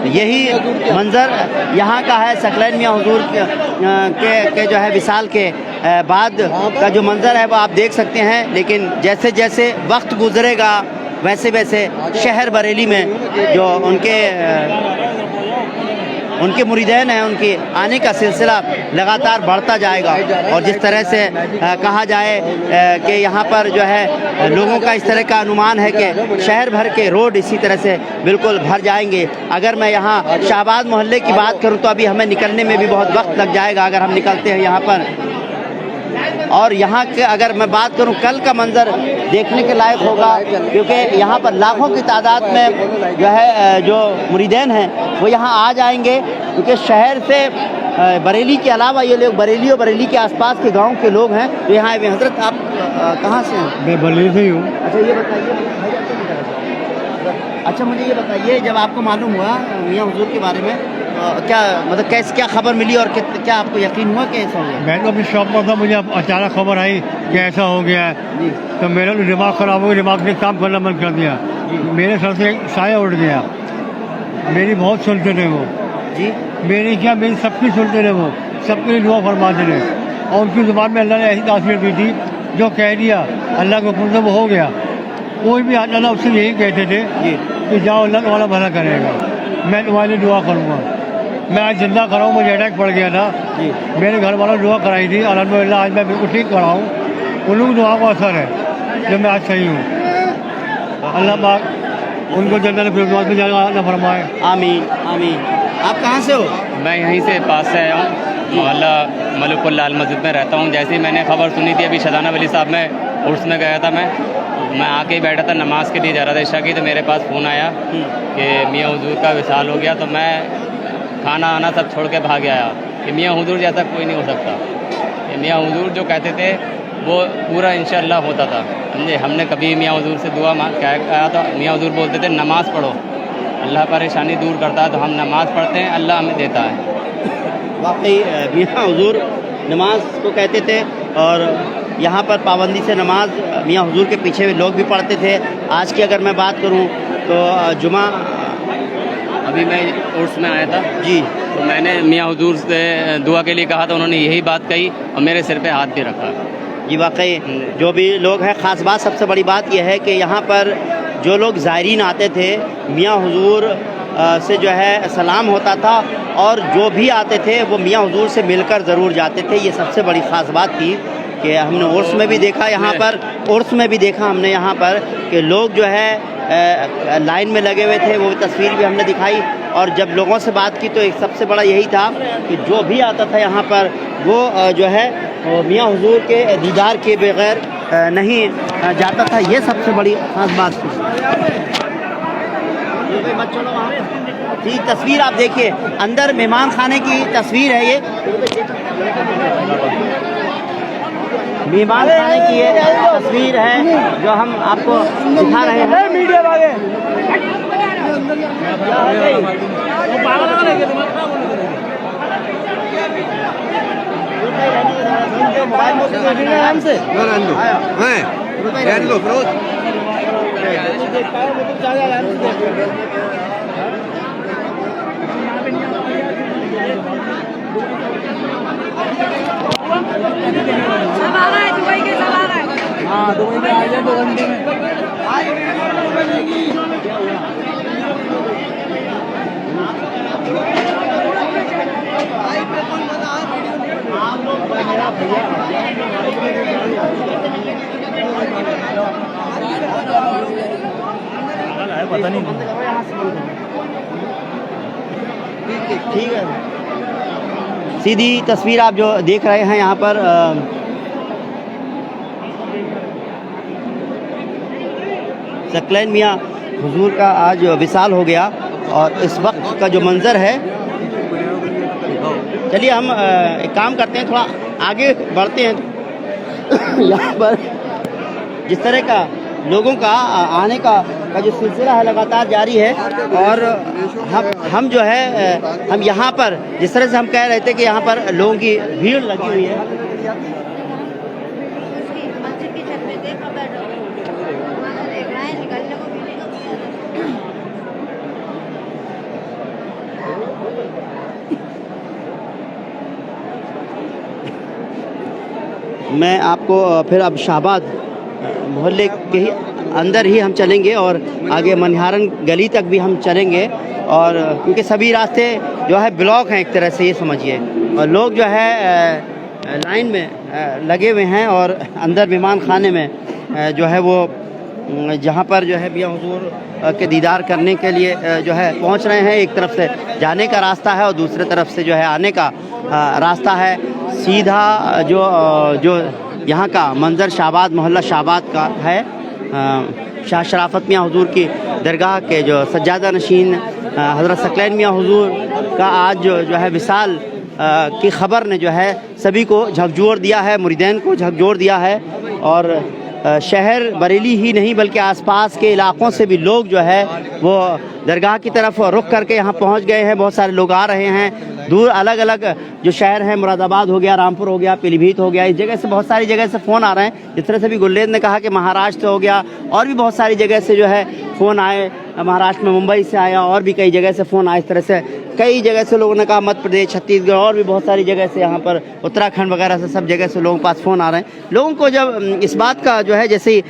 यही मंज़र यहाँ का है, सकलैन मियाँ हुजूर के जो है विसाल के बाद का जो मंज़र है वो आप देख सकते हैं। लेकिन जैसे जैसे वक्त गुजरेगा वैसे वैसे शहर बरेली में जो उनके मुरीदैन हैं, उनके आने का सिलसिला लगातार बढ़ता जाएगा। और जिस तरह से कहा जाए कि यहाँ पर जो है लोगों का इस तरह का अनुमान है कि शहर भर के रोड इसी तरह से बिल्कुल भर जाएंगे। अगर मैं यहाँ शाहबाद मोहल्ले की बात करूँ तो अभी हमें निकलने में भी बहुत वक्त लग जाएगा अगर हम निकलते हैं यहाँ पर। और यहाँ के अगर मैं बात करूँ कल का मंज़र देखने के लायक होगा, क्योंकि यहाँ पर लाखों की तादाद में जो है जो मुरीदैन हैं वो यहाँ आ जाएंगे, क्योंकि शहर से बरेली के अलावा ये लोग बरेली और बरेली के आसपास के गांव के लोग हैं जो यहाँ आए हुए हैं। हज़रत आप कहाँ से हैं? मैं बरेली से ही हूँ। अच्छा ये बताइए, अच्छा मुझे ये बताइए, जब आपको मालूम हुआ मियाँ हुजूर के बारे में क्या मतलब कैसे क्या खबर मिली और क्या आपको यकीन हुआ कि ऐसा हो गया? मैं तो अपनी शॉप पर था, मुझे अचानक खबर आई कि ऐसा हो गया है, तो मेरा तो दिमाग ख़राब हो गया, दिमाग ने काम करना बंद कर दिया। मेरे सर से साया उड़ गया। मेरी बहुत सुनते थे वो जी, मेरी क्या मेरी सबकी सुनते थे वो, सबके दुआ फरमाते थे। और उनकी ज़ुबान में अल्लाह ने ऐसी तासीर दी थी, जो कह दिया अल्लाह के हुक्म से वो हो गया। कोई भी आता था उससे यही कहते थे कि जाओ अल्लाह तुम्हारा भला करेगा, मैं तुम्हारे लिए दुआ करूँगा। मैं आज जिंदा खड़ा हूँ, मुझे अटैक पड़ गया था जी। मेरे घर वालों ने दुआ कराई थी, अल्हम्दुलिल्लाह आज मैं बिल्कुल ठीक खड़ा हूँ। उन लोगों की दुआ को असर है जब मैं आज सही हूँ। अल्लाह पाक उनको जन्नत फिरदौस में जगह फरमाए। आमीन आमीन। आप कहाँ से हो? मैं यहीं से पास से आया हूँ, मोहल्ला मलिकुल लाल मस्जिद में रहता हूँ। जैसे ही मैंने खबर सुनी थी अभी शदाना वली साहब में उर्स में गया था, मैं आके ही बैठा था, नमाज के लिए जा रहा था इशा की, तो मेरे पास फ़ोन आया कि मियाँ हुजूर का विसाल हो गया। तो मैं खाना आना सब छोड़ के भाग आया कि मियाँ हुजूर जैसा कोई नहीं हो सकता। ये मियाँ हुजूर जो कहते थे वो पूरा इंशाअल्लाह होता था, समझे। हमने कभी मियाँ हुजूर से दुआ क्या कहा था, मियाँ हुजूर बोलते थे नमाज़ पढ़ो, अल्लाह परेशानी दूर करता है, तो हम नमाज़ पढ़ते हैं, अल्लाह हमें देता है। वाकई मियाँ हुजूर नमाज को कहते थे और यहाँ पर पाबंदी से नमाज मियाँ हुजूर के पीछे लोग भी पढ़ते थे। आज की अगर मैं बात करूँ तो जुमा, अभी मैं उर्स में आया था जी, तो मैंने मियाँ हुजूर से दुआ के लिए कहा था, उन्होंने यही बात कही और मेरे सिर पे हाथ भी रखा। जी वाकई जो भी लोग हैं, ख़ास बात सबसे बड़ी बात यह है कि यहाँ पर जो लोग ज़ायरीन आते थे मियाँ हुजूर से जो है सलाम होता था, और जो भी आते थे वो मियाँ हुजूर से मिलकर ज़रूर जाते थे। ये सबसे बड़ी ख़ास बात थी कि हमने उर्स में भी देखा, यहाँ पर उर्स में भी देखा हमने यहाँ पर कि लोग जो है लाइन में लगे हुए थे, वो तस्वीर भी हमने दिखाई। और जब लोगों से बात की तो एक सबसे बड़ा यही था कि जो भी आता था यहाँ पर वो जो है मियाँ हुजूर के दीदार के बगैर नहीं जाता था। ये सबसे बड़ी खास बात थी। ठीक, तस्वीर आप देखिए, अंदर मेहमान खाने की तस्वीर है ये, मेहमान खाने की ये तस्वीर है जो हम आपको दिखा रहे हैं। मीडिया वाले सब आ रहा है, दुबई के सब आ रहा है। हाँ, दुबई में आ जाए 2 घंटे में। पता नहीं ठीक है। सीधी तस्वीर आप जो देख रहे हैं यहाँ पर सकलैन मियाँ हुजूर का आज विसाल हो गया और इस वक्त का जो मंज़र है, चलिए हम एक काम करते हैं, थोड़ा आगे बढ़ते हैं। यहाँ पर जिस तरह का लोगों का आने का जो सिलसिला है लगातार जारी है और हम जो है हम यहाँ पर जिस तरह से हम कह रहे थे कि यहाँ पर लोगों की भीड़ लगी हुई है। मंदिर की छत पे देखो बैठो, वहाँ देख रहे हैं निकलने को मिलेगा। मैं आपको फिर अब शाहबाद मोहल्ले के ही अंदर ही हम चलेंगे और आगे मनिहारन गली तक भी हम चलेंगे और क्योंकि सभी रास्ते जो है ब्लॉक हैं एक तरह से, ये समझिए, और लोग जो है लाइन में लगे हुए हैं और अंदर मेहमान खाने में जो है वो जहाँ पर जो है मियाँ हुजूर के दीदार करने के लिए जो है पहुँच रहे हैं। एक तरफ से जाने का रास्ता है और दूसरे तरफ से जो है आने का रास्ता है। सीधा जो यहाँ का मंज़र शाहबाद मोहल्ला शाहबाद का है। शाह शराफत मियाँ हुजूर की दरगाह के जो सज्जादा नशीन हज़रत सकलैन मियाँ हुजूर का आज जो है विसाल की ख़बर ने जो है सभी को झकझोर दिया है, मुरीदैन को झकझोर दिया है और शहर बरेली ही नहीं बल्कि आसपास के इलाक़ों से भी लोग जो है वो दरगाह की तरफ रुख करके यहाँ पहुँच गए हैं। बहुत सारे लोग आ रहे हैं, दूर अलग अलग जो शहर हैं, मुरादाबाद हो गया, रामपुर हो गया, पीलीभीत हो गया, इस जगह से बहुत सारी जगह से फ़ोन आ रहे हैं। जिस तरह से भी गुल्लेद ने कहा कि महाराष्ट्र हो गया और भी बहुत सारी जगह से जो है फ़ोन आए, महाराष्ट्र में मुंबई से आया और भी कई जगह से फ़ोन आए। इस तरह से कई जगह से लोगों ने कहा, मध्य प्रदेश, छत्तीसगढ़ और भी बहुत सारी जगह से, यहाँ पर उत्तराखंड वगैरह से सब जगह से लोगों के पास फ़ोन आ रहे हैं। लोगों को जब इस बात का जो है जैसे ही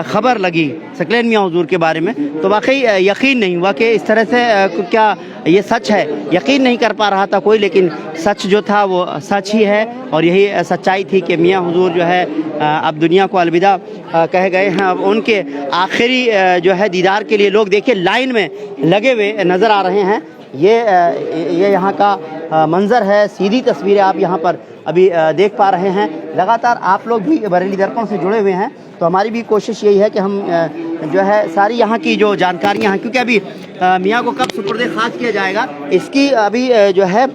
ख़बर लगी सकलैन मियाँ हुजूर के बारे में तो वाकई यकीन नहीं हुआ कि इस तरह से क्या ये सच है। यकीन नहीं कर पा रहा था कोई, लेकिन सच जो था वो सच ही है और यही सच्चाई थी कि मियाँ हुजूर जो है अब दुनिया को अलविदा कह गए हैं। अब उनके आखिरी जो है दीदार के लिए लोग देखिए लाइन में लगे हुए नज़र आ रहे हैं। ये यहाँ का मंज़र है, सीधी तस्वीरें आप यहाँ पर अभी देख पा रहे हैं। लगातार आप लोग भी बरेली दर्पण से जुड़े हुए हैं तो हमारी भी कोशिश यही है कि हम जो है सारी यहाँ की जो जानकारियाँ हैं, क्योंकि अभी मियाँ को कब सुपुर्द खास किया जाएगा इसकी अभी जो है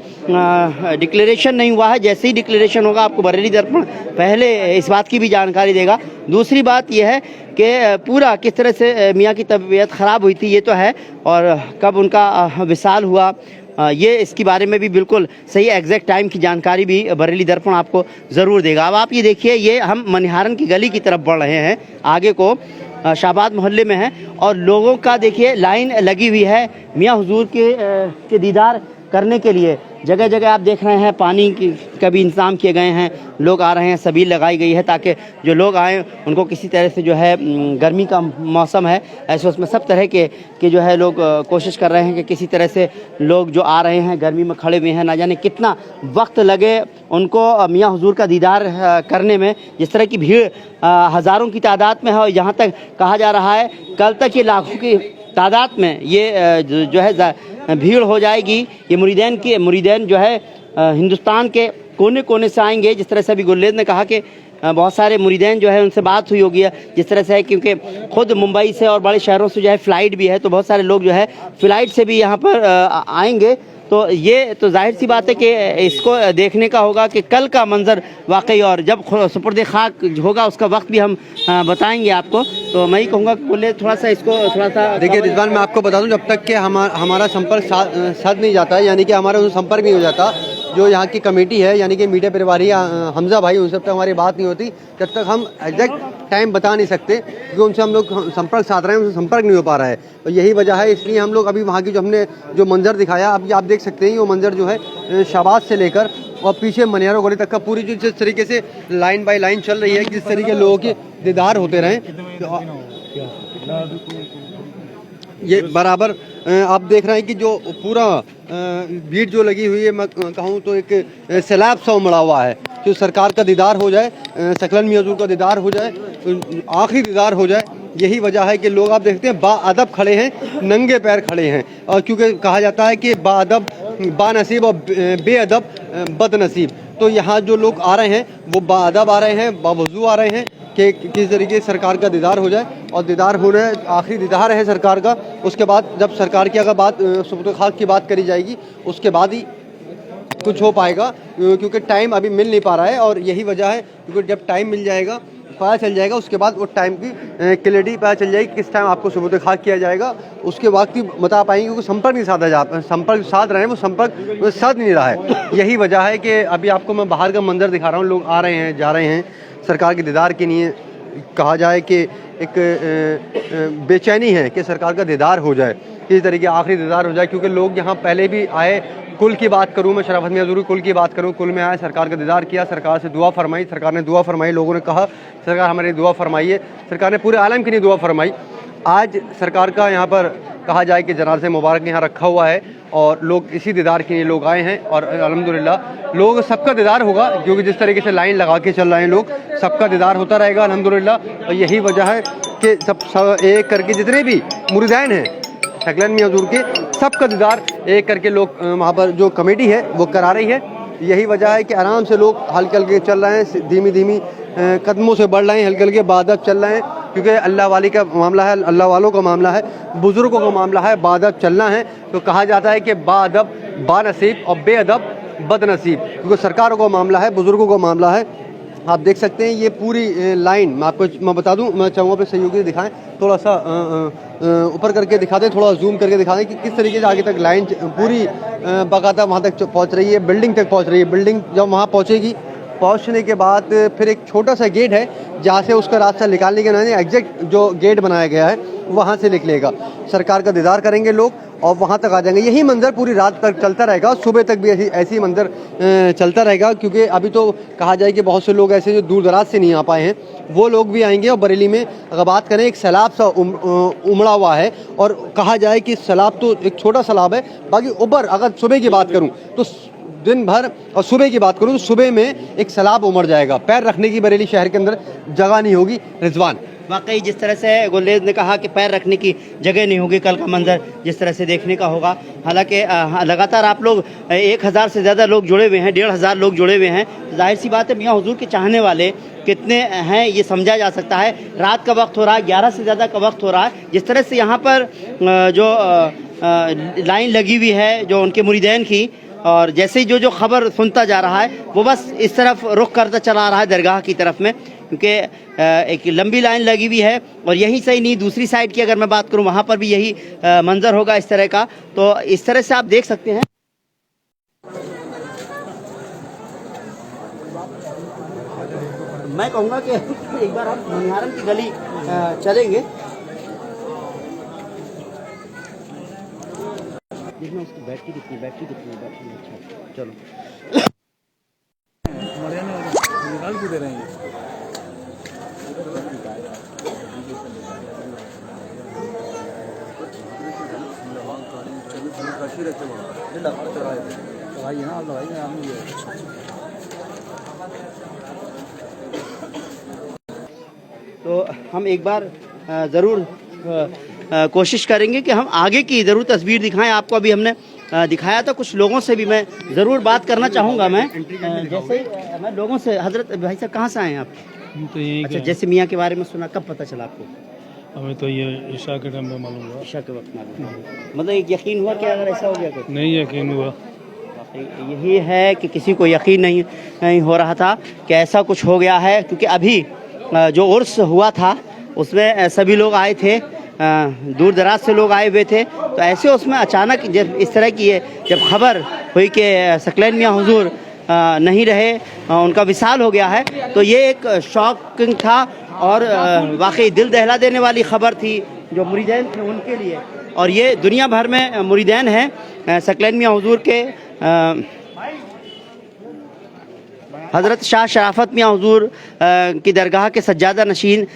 डिक्लेरेशन नहीं हुआ है। जैसे ही डिक्लेरेशन होगा आपको बरेली दर्पण पहले इस बात की भी जानकारी देगा। दूसरी बात यह है कि पूरा किस तरह से मियाँ की तबीयत ख़राब हुई थी ये तो है, और कब उनका विसाल हुआ ये इसके बारे में भी बिल्कुल सही एग्जैक्ट टाइम की जानकारी भी बरेली दर्पण आपको ज़रूर देगा। अब आप ये देखिए, ये हम मनिहारन की गली की तरफ बढ़ रहे हैं, आगे को शाहबाद मोहल्ले में है और लोगों का देखिए लाइन लगी हुई है मियाँ हुजूर के दीदार करने के लिए। जगह जगह आप देख रहे हैं पानी का भी इंतज़ाम किए गए हैं, लोग आ रहे हैं, सबील लगाई गई है ताकि जो लोग आएँ उनको किसी तरह से जो है गर्मी का मौसम है ऐसे उसमें सब तरह के जो है लोग कोशिश कर रहे हैं कि किसी तरह से लोग जो आ रहे हैं गर्मी में खड़े हुए हैं, ना जाने कितना वक्त लगे उनको मियाँ हुजूर का दीदार करने में। जिस तरह की भीड़ हज़ारों की तादाद में है और यहाँ तक कहा जा रहा है कल तक ये लाखों की तादाद में ये जो है भीड़ हो जाएगी। ये मुरीदैन जो है हिंदुस्तान के कोने कोने से आएंगे। जिस तरह से अभी गुल्लेद ने कहा कि बहुत सारे मुरीदैन जो है उनसे बात हुई होगी, जिस तरह से है क्योंकि खुद मुंबई से और बड़े शहरों से जो है फ़्लाइट भी है तो बहुत सारे लोग जो है फ़्लाइट से भी यहाँ पर आएंगे। तो ये तो जाहिर सी बात है कि इसको देखने का होगा कि कल का मंज़र वाकई, और जब सुपुर्द खाक होगा उसका वक्त भी हम बताएंगे आपको। तो मैं ही कहूँगा बोले थोड़ा सा इसको थोड़ा सा देखिए रिजवान, मैं आपको बता दूं, जब तक कि हमारा संपर्क साध नहीं जाता है, यानी कि हमारा उनसे संपर्क नहीं हो जाता, जो यहाँ की कमेटी है यानी कि मीडिया परिवारी हमजा भाई, उनसे तक हमारी बात नहीं होती, जब तक हम एग्जैक्ट टाइम बता नहीं सकते क्योंकि उनसे हम लोग संपर्क साध रहे हैं, उनसे संपर्क नहीं हो पा रहा है। तो यही वजह है, इसलिए हम लोग अभी वहाँ की जो हमने जो मंजर दिखाया अभी आप देख सकते हैं, वो मंजर जो है शाहबाद से लेकर और पीछे मनिहारो गली तक का पूरी जो जिस तरीके से लाइन बाय लाइन चल रही है, जिस तरीके लोगों के दीदार होते रहे, ये बराबर आप देख रहे हैं कि जो पूरा भीड़ जो लगी हुई है, मैं कहूँ तो एक सैलाब सा उमड़ा हुआ है। जो सरकार का दीदार हो जाए, सकलैन मियाँ हुजूर का दीदार हो जाए, आखिरी दीदार हो जाए, यही वजह है कि लोग आप देखते हैं बाअदब खड़े हैं, नंगे पैर खड़े हैं। और क्योंकि कहा जाता है कि बाअदब बानसीब और बेअदब बदनसीब। तो यहाँ जो लोग आ रहे हैं वो बाअदब आ रहे हैं, बावजू आ रहे हैं कि किस तरीके से सरकार का दीदार हो जाए, और दीदार होने आखिरी दीदार है सरकार का। उसके बाद जब सरकार की अगर बात सुबुत खाक की बात करी जाएगी उसके बाद ही कुछ हो पाएगा, क्योंकि टाइम अभी मिल नहीं पा रहा है। और यही वजह है क्योंकि जब टाइम मिल जाएगा, पता चल जाएगा, उसके बाद वो टाइम की क्लैरिटी पता चल जाएगी किस टाइम आपको सुबुत खाक किया जाएगा, उसके वक्त ही बता पाएंगे। क्योंकि संपर्क नहीं साधा जा, संपर्क साध रहे हैं, वो संपर्क साध नहीं रहा है। यही वजह है कि अभी आपको मैं बाहर का मंजर दिखा रहा हूँ, लोग आ रहे हैं, जा रहे हैं सरकार के दीदार के लिए। कहा जाए कि एक बेचैनी है कि सरकार का दीदार हो जाए, किसी तरीके आखिरी दीदार हो जाए, क्योंकि लोग यहाँ पहले भी आए। कुल की बात करूँ मैं, शराफत मियां ज़रूर कुल की बात करूँ, कुल में आए, सरकार का दीदार किया, सरकार से दुआ फरमाई, सरकार ने दुआ फरमाई, लोगों ने कहा सरकार हमारी दुआ फरमाइए, सरकार ने पूरे आलम के लिए दुआ फरमाई। आज सरकार का यहाँ पर कहा जाए कि जनाज़े मुबारक यहाँ रखा हुआ है और लोग इसी दीदार के लिए लोग आए हैं। और अल्हम्दुलिल्लाह लोग सबका दीदार होगा, क्योंकि जिस तरीके से लाइन लगा के चल रहे हैं लोग, सबका दीदार होता रहेगा अल्हम्दुलिल्लाह। और यही वजह है कि सब एक करके जितने भी मुरीदैन हैं सकलैन मियां हुज़ूर के, सबका दीदार एक करके लोग वहाँ पर जो कमेटी है वो करा रही है। यही वजह है कि आराम से लोग हल्के हल्के चल रहे हैं, धीमी धीमी कदमों से बढ़ रहे हैं, हल्के हल्के बादब चल रहे हैं, क्योंकि अल्लाह वाली का मामला है, अल्लाह वालों का मामला है, बुज़ुर्गों का मामला है, बादब चलना है। तो कहा जाता है कि बादब बानसीब और बेअदब बदनसीब, क्योंकि सरकारों का मामला है, बुज़ुर्गों का मामला है। आप देख सकते हैं ये पूरी लाइन, मैं बता दूं, मैं चाहूँगा अपने सहयोगी दिखाएं, थोड़ा सा ऊपर करके दिखा दें, थोड़ा जूम करके दिखा दें कि किस तरीके से आगे तक लाइन पूरी बाकायदा वहाँ तक पहुँच रही है, बिल्डिंग तक पहुँच रही है। बिल्डिंग जब वहाँ पहुँचेगी, पहुँचने के बाद फिर एक छोटा सा गेट है जहाँ से उसका रास्ता निकालने के नहीं, एग्जैक्ट जो गेट बनाया गया है वहाँ से निकलेगा। सरकार का दीदार करेंगे लोग और वहाँ तक आ जाएंगे। यही मंजर पूरी रात तक चलता रहेगा, सुबह तक भी ऐसी मंजर चलता रहेगा, क्योंकि अभी तो कहा जाए कि बहुत से लोग ऐसे जो दूर दराज से नहीं आ पाए हैं वो लोग भी आएंगे। और बरेली में अगर बात करें, एक सैलाब सा उमड़ा हुआ है, और कहा जाए कि सैलाब तो एक छोटा सैलाब है, बाकी ऊपर अगर सुबह की बात करूँ तो दिन भर, और सुबह की बात करूँ तो सुबह में एक सैलाब उमड़ जाएगा, पैर रखने की बरेली शहर के अंदर जगह नहीं होगी। रिजवान, वाकई जिस तरह से गुलेज ने कहा कि पैर रखने की जगह नहीं होगी, कल का मंजर जिस तरह से देखने का होगा। हालांकि लगातार आप लोग 1000 से ज़्यादा लोग जुड़े हुए हैं, 1500 लोग जुड़े हुए हैं। जाहिर सी बात है मियां हुजूर के चाहने वाले कितने हैं ये समझा जा सकता है। रात का वक्त हो रहा है, 11 से ज़्यादा का वक्त हो रहा है। जिस तरह से यहाँ पर जो लाइन लगी हुई है जो उनके मुरीदैन की, और जैसे ही जो खबर सुनता जा रहा है वो बस इस तरफ रुख करता चला आ रहा है दरगाह की तरफ में, क्योंकि एक लंबी लाइन लगी हुई है। और यहीं से ही नहीं, दूसरी साइड की अगर मैं बात करूं वहाँ पर भी यही मंजर होगा इस तरह का। तो इस तरह से आप देख सकते हैं। मैं कहूँगा कि एक बार हम मनिहारन की गली चलेंगे, जिसमें उसकी बैटरी कितनी अच्छा, चलो निकाल क्यों दे रहे हैं? तो हम एक बार ज़रूर कोशिश करेंगे कि हम आगे की ज़रूर तस्वीर दिखाएं आपको। अभी हमने दिखाया था, कुछ लोगों से भी मैं ज़रूर बात करना चाहूँगा। मैं जैसे मैं लोगों से, हजरत भाई साहब कहाँ से आए हैं आप? तो यही अच्छा, जैसे मियाँ के बारे में सुना, कब पता चला आपको? हमें तो ये ईशा के टाइम पे मालूम हुआ। ईशा के वक्त मालूम, मतलब एक यकीन हुआ कि अगर ऐसा हो गया तो? नहीं यकीन हुआ। यही है कि किसी को यकीन नहीं हो रहा था कि ऐसा कुछ हो गया है, क्योंकि अभी जो उर्स हुआ था उसमें सभी लोग आए थे, दूर दराज से लोग आए हुए थे। तो ऐसे उसमें अचानक जब इस तरह की जब खबर हुई कि सकलैन मियां हुजूर नहीं रहे, उनका विसाल हो गया है, तो ये एक शॉकिंग था और वाकई दिल दहला देने वाली खबर थी जो मुरीदैन थे उनके लिए। और ये दुनिया भर में मुरीदैन हैं सकलैन मियां हुजूर के। हज़रत शाह शराफत मियां हुजूर की दरगाह के सज्जादा नशीन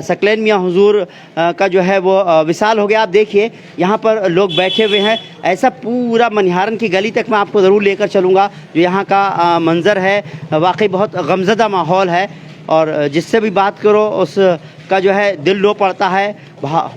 सकलैन मियां हुजूर का जो है वो विसाल हो गया। आप देखिए यहाँ पर लोग बैठे हुए हैं। ऐसा पूरा मनिहारन की गली तक मैं आपको ज़रूर लेकर चलूँगा। जो यहाँ का मंज़र है वाकई बहुत गमज़दा माहौल है। और जिससे भी बात करो उसका जो है दिल लो पड़ता है,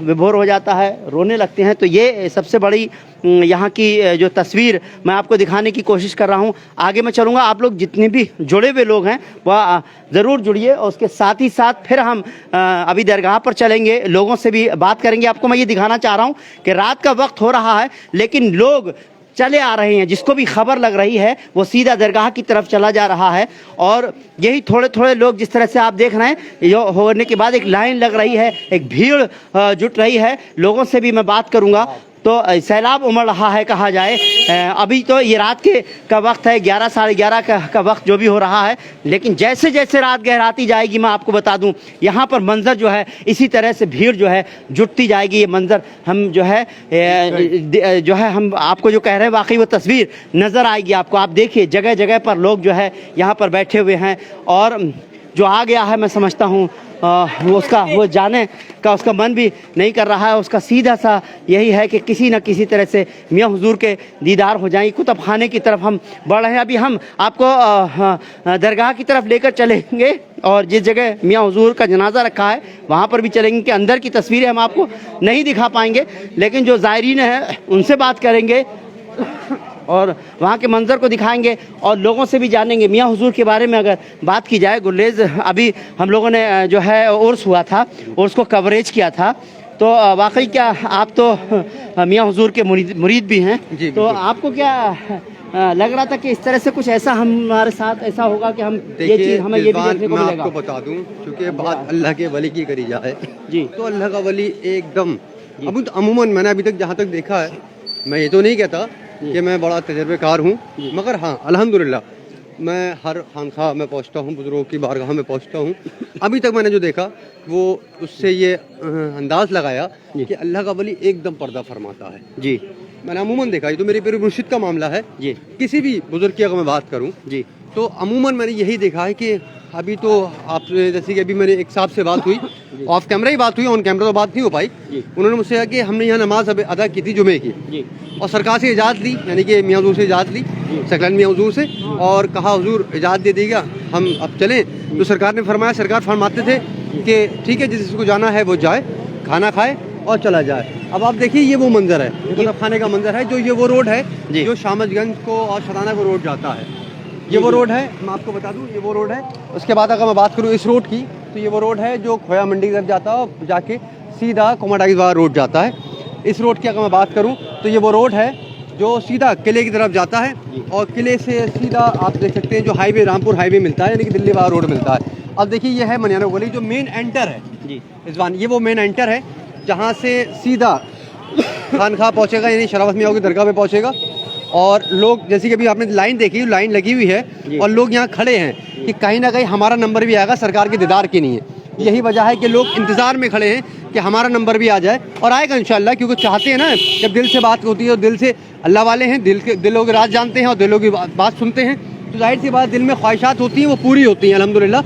विभोर हो जाता है, रोने लगते हैं। तो ये सबसे बड़ी यहाँ की जो तस्वीर मैं आपको दिखाने की कोशिश कर रहा हूँ। आगे मैं चलूँगा, आप लोग जितने भी जुड़े हुए लोग हैं वह ज़रूर जुड़िए, और उसके साथ ही साथ फिर हम अभी दरगाह पर चलेंगे, लोगों से भी बात करेंगे। आपको मैं ये दिखाना चाह रहा हूँ कि रात का वक्त हो रहा है लेकिन लोग चले आ रहे हैं, जिसको भी खबर लग रही है वो सीधा दरगाह की तरफ चला जा रहा है। और यही थोड़े थोड़े लोग जिस तरह से आप देख रहे हैं, ये होने के बाद एक लाइन लग रही है, एक भीड़ जुट रही है। लोगों से भी मैं बात करूंगा। तो सैलाब उमड़ रहा है कहा जाए। अभी तो ये रात का वक्त है, 11 साढ़े 11 का वक्त जो भी हो रहा है, लेकिन जैसे जैसे रात गहराती जाएगी मैं आपको बता दूं यहाँ पर मंज़र जो है इसी तरह से भीड़ जो है जुटती जाएगी। ये मंज़र हम जो है हम आपको जो कह रहे हैं वाकई वो तस्वीर नज़र आएगी आपको। आप देखिए जगह जगह पर लोग जो है यहाँ पर बैठे हुए हैं, और जो आ गया है मैं समझता हूँ वो जाने का उसका मन भी नहीं कर रहा है। उसका सीधा सा यही है कि किसी न किसी तरह से मियाँ हुजूर के दीदार हो जाएं। कुतुब खाने की तरफ हम बढ़ रहे हैं। अभी हम आपको दरगाह की तरफ लेकर चलेंगे, और जिस जगह मियाँ हुजूर का जनाजा रखा है वहाँ पर भी चलेंगे। कि अंदर की तस्वीरें हम आपको नहीं दिखा पाएंगे, लेकिन जो ज़ायरीन हैं उनसे बात करेंगे और वहाँ के मंज़र को दिखाएंगे और लोगों से भी जानेंगे मियाँ हुजूर के बारे में। अगर बात की जाए गुलेज, अभी हम लोगों ने जो है उर्स हुआ था, उर्स को कवरेज किया था, तो वाकई क्या आप तो मियाँ हुजूर के मुरीद भी हैं, तो आपको क्या लग रहा था कि इस तरह से कुछ ऐसा हमारे साथ ऐसा होगा कि हम ये चीज़ हमें ये भी देखने को मिलेगा? आपको बता दूं, क्योंकि बात अल्लाह के वली की करी जाए जी, तो अल्लाह का वली एकदम अमूमन मैंने अभी तक जहाँ तक देखा है, मैं ये तो नहीं कहता कि मैं बड़ा तजर्बेकार हूँ, मगर हाँ अल्हम्दुलिल्लाह मैं हर खानखा में पहुँचता हूँ, बुजुर्गों की बारगाह में पहुँचता हूँ। अभी तक मैंने जो देखा वो उससे ये अंदाज़ लगाया कि अल्लाह का वली एकदम पर्दा फरमाता है जी। मैंने अमूमन देखा, ये तो मेरे पीर मुर्शिद का मामला है जी। किसी भी बुजुर्ग की अगर मैं बात करूँ जी, तो अमूमन मैंने यही देखा है कि अभी तो आप जैसे कि अभी मेरे एक साहब से बात हुई, ऑफ कैमरा ही बात हुई, ऑन कैमरा तो बात नहीं हो पाई। उन्होंने मुझसे कहा कि हमने यहाँ नमाज अदा की थी जुमे की, और सरकार से इजाज़त ली, यानी कि मियाँ हुजूर से इजाज़त ली, सकलन मियाँ हुजूर से, और कहा हुजूर इजाज़त दे देगा हम अब चलें। तो सरकार ने फरमाया, सरकार फरमाते थे कि ठीक है जिसको जाना है वो जाए, खाना खाए और चला जाए। अब आप देखिए ये वो मंजर है, कुतुब खाने का मंजर है, जो ये वो रोड है जो शामचगंज को और शराना को रोड जाता है। ये वो रोड है, मैं आपको बता दूं ये वो रोड है। उसके बाद अगर मैं बात करूं इस रोड की, तो ये वो रोड है जो खोया मंडी की तरफ जाता है और जाके सीधा कोमाटाइज वाला रोड जाता है। इस रोड की अगर मैं बात करूं तो ये वो रोड है जो सीधा किले की तरफ जाता है, और किले से सीधा आप देख सकते हैं जो हाईवे रामपुर हाईवे मिलता है, यानी कि दिल्ली वाला रोड मिलता है। अब देखिए ये है मनियाना गली जो मेन एंटर है जी रिजवान, ये वो मेन एंटर है जहाँ से सीधा खानखा पहुँचेगा, यानी शरावत मियाँ की दरगाह पे पहुँचेगा। और लोग जैसे कि अभी आपने लाइन देखी, लाइन लगी हुई है और लोग यहाँ खड़े हैं कि कहीं ना कहीं हमारा नंबर भी आएगा सरकार के दीदार के लिए। यही वजह है कि लोग इंतज़ार में खड़े हैं कि हमारा नंबर भी आ जाए, और आएगा इंशाल्लाह, क्योंकि चाहते हैं ना, जब दिल से बात होती है और दिल से अल्लाह वाले हैं, दिलों के राज जानते हैं और दिलों की बात सुनते हैं, तो जाहिर सी बात दिल में ख्वाहिशात होती हैं वो पूरी होती हैं अल्हम्दुलिल्लाह।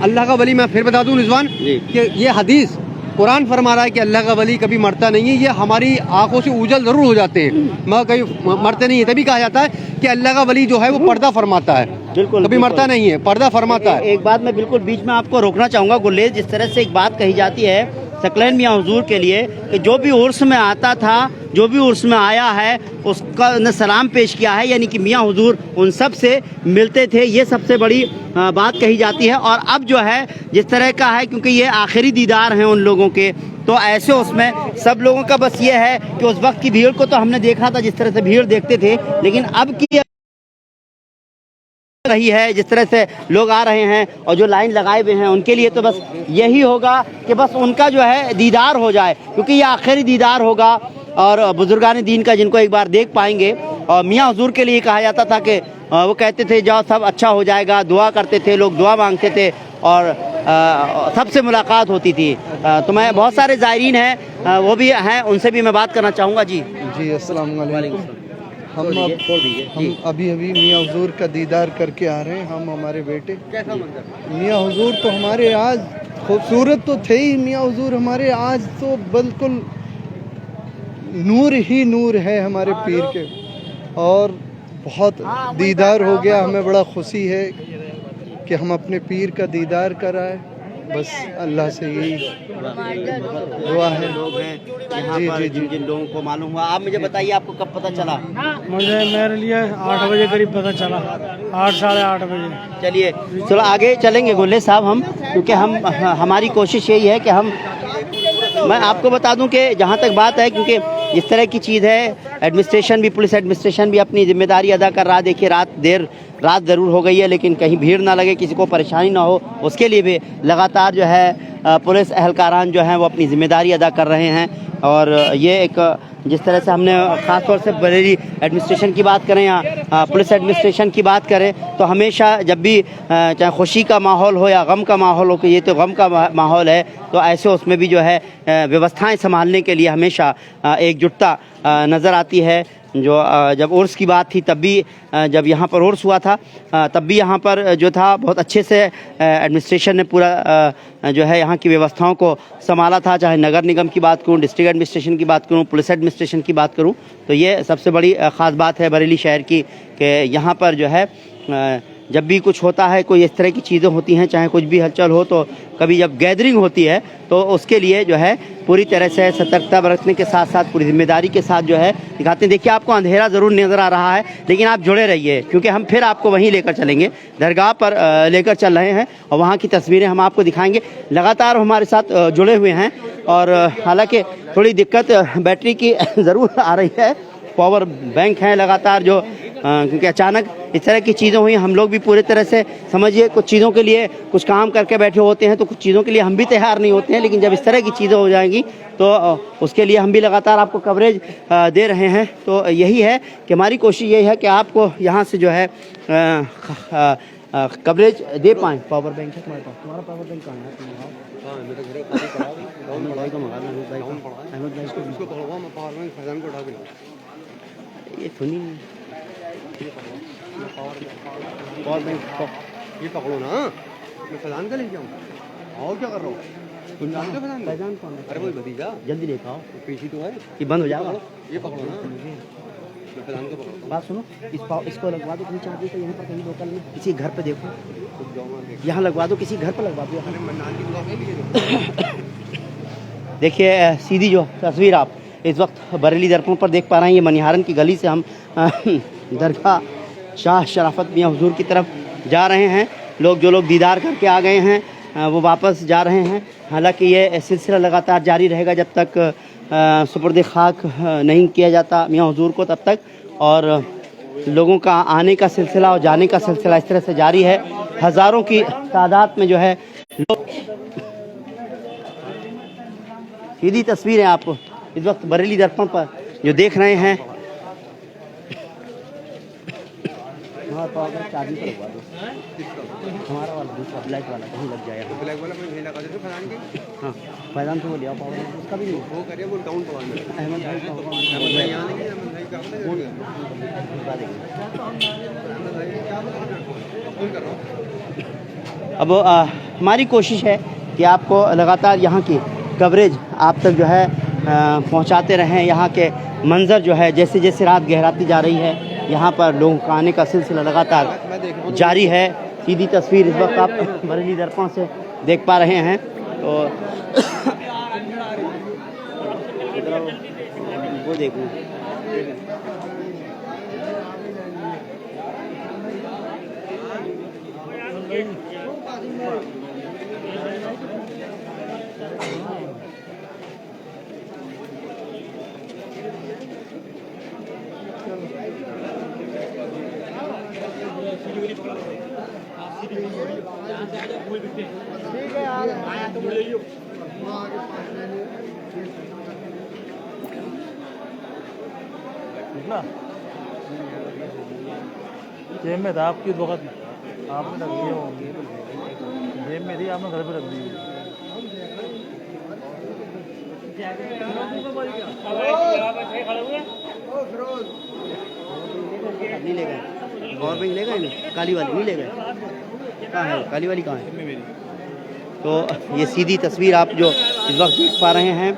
अल्लाह का वली, मैं फिर बता दूँ रिजवान कि ये हदीस कुरान फरमा रहा है कि अल्लाह का वली कभी मरता नहीं है। ये हमारी आंखों से उजल ज़रूर हो जाते हैं मगर कभी मरते नहीं है। तभी कहा जाता है कि अल्लाह का वली जो है वो पर्दा फरमाता है, बिल्कुल कभी मरता नहीं है, पर्दा फरमाता है। एक बात मैं बिल्कुल बीच में आपको रोकना चाहूँगा गुलेज, जिस तरह से एक बात कही जाती है सकलैन मियाँ हुजूर के लिए कि जो भी उर्स में आता था, जो भी उर्स में आया है उसका ने सलाम पेश किया है, यानी कि मियाँ हुजूर उन सब से मिलते थे। ये सबसे बड़ी बात कही जाती है। और अब जो है जिस तरह का है, क्योंकि ये आखिरी दीदार हैं उन लोगों के, तो ऐसे उसमें सब लोगों का बस ये है कि उस वक्त की भीड़ को तो हमने देखा था जिस तरह से भीड़ देखते थे, लेकिन अब की रही है जिस तरह से लोग आ रहे हैं और जो लाइन लगाए हुए हैं उनके लिए तो बस यही होगा कि बस उनका जो है दीदार हो जाए, क्योंकि ये आखिरी दीदार होगा और बुजुर्गान दीन का जिनको एक बार देख पाएंगे। और मियाँ हुजूर के लिए कहा जाता था कि वो कहते थे जाओ सब अच्छा हो जाएगा, दुआ करते थे, लोग दुआ मांगते थे और सबसे मुलाकात होती थी। तो मैं बहुत सारे ज़ायरीन हैं वो भी हैं, उनसे भी मैं बात करना चाहूँगा। जी जी अस्सलाम वालेकुम। हम अभी मियाँ हुजूर का दीदार करके आ रहे हैं, हम हमारे बेटे। कैसा मंजर? मियाँ हुजूर तो हमारे आज खूबसूरत तो थे ही, मियाँ हुजूर हमारे आज तो बिल्कुल नूर ही नूर है हमारे पीर के, और बहुत दीदार हो गया, हमें बड़ा खुशी है। कि हम अपने पीर का दीदार कराए, बस अल्लाह से यही दुआ है। लोग हैं यहाँ जी, पर जी, जिन जी। जिन लोगों को मालूम हुआ। आप मुझे बताइए आपको कब पता चला? मुझे मेरे लिए 8 बजे करीब पता चला, 8 साढ़े 8 बजे। चलिए चलो आगे चलेंगे गोले साहब हम, क्योंकि हम हमारी कोशिश यही है कि हम, मैं आपको बता दूं कि जहाँ तक बात है, क्योंकि इस तरह की चीज़ है, एडमिनिस्ट्रेशन भी, पुलिस एडमिनिस्ट्रेशन भी अपनी जिम्मेदारी अदा कर रहा है। देखिए रात ज़रूर हो गई है, लेकिन कहीं भीड़ ना लगे, किसी को परेशानी ना हो, उसके लिए भी लगातार जो है पुलिस एहलकारान जो हैं वो अपनी ज़िम्मेदारी अदा कर रहे हैं। और ये एक जिस तरह से हमने ख़ास तौर से बरेली एडमिनिस्ट्रेशन की बात करें या पुलिस एडमिनिस्ट्रेशन की बात करें, तो हमेशा जब भी चाहे खुशी का माहौल हो या गम का माहौल हो, कि ये तो गम का माहौल है, तो ऐसे उसमें भी जो है व्यवस्थाएं संभालने के लिए हमेशा एकजुटता नज़र आती है। जो जब उर्स की बात थी तब भी, जब यहाँ पर उर्स हुआ था तब भी यहाँ पर जो था बहुत अच्छे से एडमिनिस्ट्रेशन ने पूरा जो है यहाँ की व्यवस्थाओं को संभाला था। चाहे नगर निगम की बात करूँ, डिस्ट्रिक्ट एडमिनिस्ट्रेशन की बात करूँ, पुलिस एडमिनिस्ट्रेशन की बात करूँ, तो ये सबसे बड़ी ख़ास बात है बरेली शहर की, कि यहाँ पर जो है जब भी कुछ होता है, कोई इस तरह की चीज़ें होती हैं, चाहे कुछ भी हलचल हो, तो कभी जब गैदरिंग होती है तो उसके लिए जो है पूरी तरह से सतर्कता बरतने के साथ साथ पूरी जिम्मेदारी के साथ जो है दिखाते हैं। देखिए आपको अंधेरा ज़रूर नज़र आ रहा है, लेकिन आप जुड़े रहिए, क्योंकि हम फिर आपको वहीं लेकर चलेंगे, दरगाह पर लेकर चल रहे हैं, और वहाँ की तस्वीरें हम आपको दिखाएंगे। लगातार हमारे साथ जुड़े हुए हैं, और हालांकि थोड़ी दिक्कत बैटरी की ज़रूर आ रही है, पावर बैंक हैं लगातार जो, क्योंकि अचानक इस तरह की चीज़ें हुई। हम लोग भी पूरी तरह से समझिए कुछ चीज़ों के लिए कुछ काम करके बैठे होते हैं, तो कुछ चीज़ों के लिए हम भी तैयार नहीं होते हैं, लेकिन जब इस तरह की चीज़ें हो जाएंगी तो उसके लिए हम भी लगातार आपको कवरेज दे रहे हैं। तो यही है कि हमारी कोशिश यही है कि आपको यहाँ से जो है कवरेज दे पाएँ। पावर बैंक है तुम्हारे पास? तुम्हारा पावर बैंक कहाँ है? अहमद भाई को मंगा लो, अहमद भाई को पकड़वा, मैं पावर बैंक फैजान को उठा के लाऊं। ये सुनी नहीं पावर बैंक ये पकड़ो ना, मैं फैजान का लेके आऊँ। और क्या कर रहा हूँ? तुम जानते हो फैजान? फैजान कौन है? अरे वही भतीजा, जल्दी लेकर आओ, पीछी तो है। ये बंद हो जाएगा। ये पकड़ो ना, मैं फैजान को पकड़ता बात सुनो, इसको लगवा दो कहीं, चाहते तो यहाँ पर कहीं लोकल में किसी घर पे देखो, हूँ। यहाँ लगवा दो, किसी घर पे लगवा दो। अरे मैं नान की दुआ के लिए देखिए सीधी जो तस्वीर आप इस वक्त बरेली दर्पण पर देख पा रहे हैं, ये मनिहारन की गली से हम दरगाह शाह शराफत मियाँ हुजूर की तरफ जा रहे हैं। जो लोग दीदार करके आ गए हैं वो वापस जा रहे हैं। हालांकि ये सिलसिला लगातार जारी रहेगा जब तक सुपुर्द खाक नहीं किया जाता मियाँ हुजूर को, तब तक, और लोगों का आने का सिलसिला और जाने का सिलसिला इस तरह से जारी है। हज़ारों की तादाद में जो है लोग, सीधी तस्वीरें आप इस वक्त बरेली दर्पण पर जो देख रहे हैं। चाबी पर लगवा दो, हमारा वाला दूसरा ब्लैक वाला कहीं लग जाए। ब्लैक वाला मैं लगा देता फैजान के। हाँ फैजान तो वो लिया, पावर उसका भी नहीं। वो करिए, वो डाउन पड़ा मेरा। अहमद भाई का होगा, अहमद भाई यहाँ नहीं है, अहमद भाई का बता देंगे। अहमद भाई क्या फोन कर रहा हूँ। अब हमारी कोशिश है कि आपको लगातार यहाँ की कवरेज आप तक जो है पहुँचाते रहें। यहाँ के मंज़र जो है जैसे जैसे रात गहराती जा रही है, यहाँ पर लोगों का आने का सिलसिला लगातार जारी है। सीधी तस्वीर इस वक्त आप बरेली दर्पण से देख पा रहे हैं। तो वो देखो, जेब में था आपकी वक्त, आपने रख दिया होंगे, जेब में थी, आपने घर पे रख दी। नहीं ले गए, पावर बैंक ले गए ना, काली वाली नहीं ले गए। कहाँ है काली वाली, कहाँ है? तो ये सीधी तस्वीर आप जो इस वक्त देख पा रहे हैं,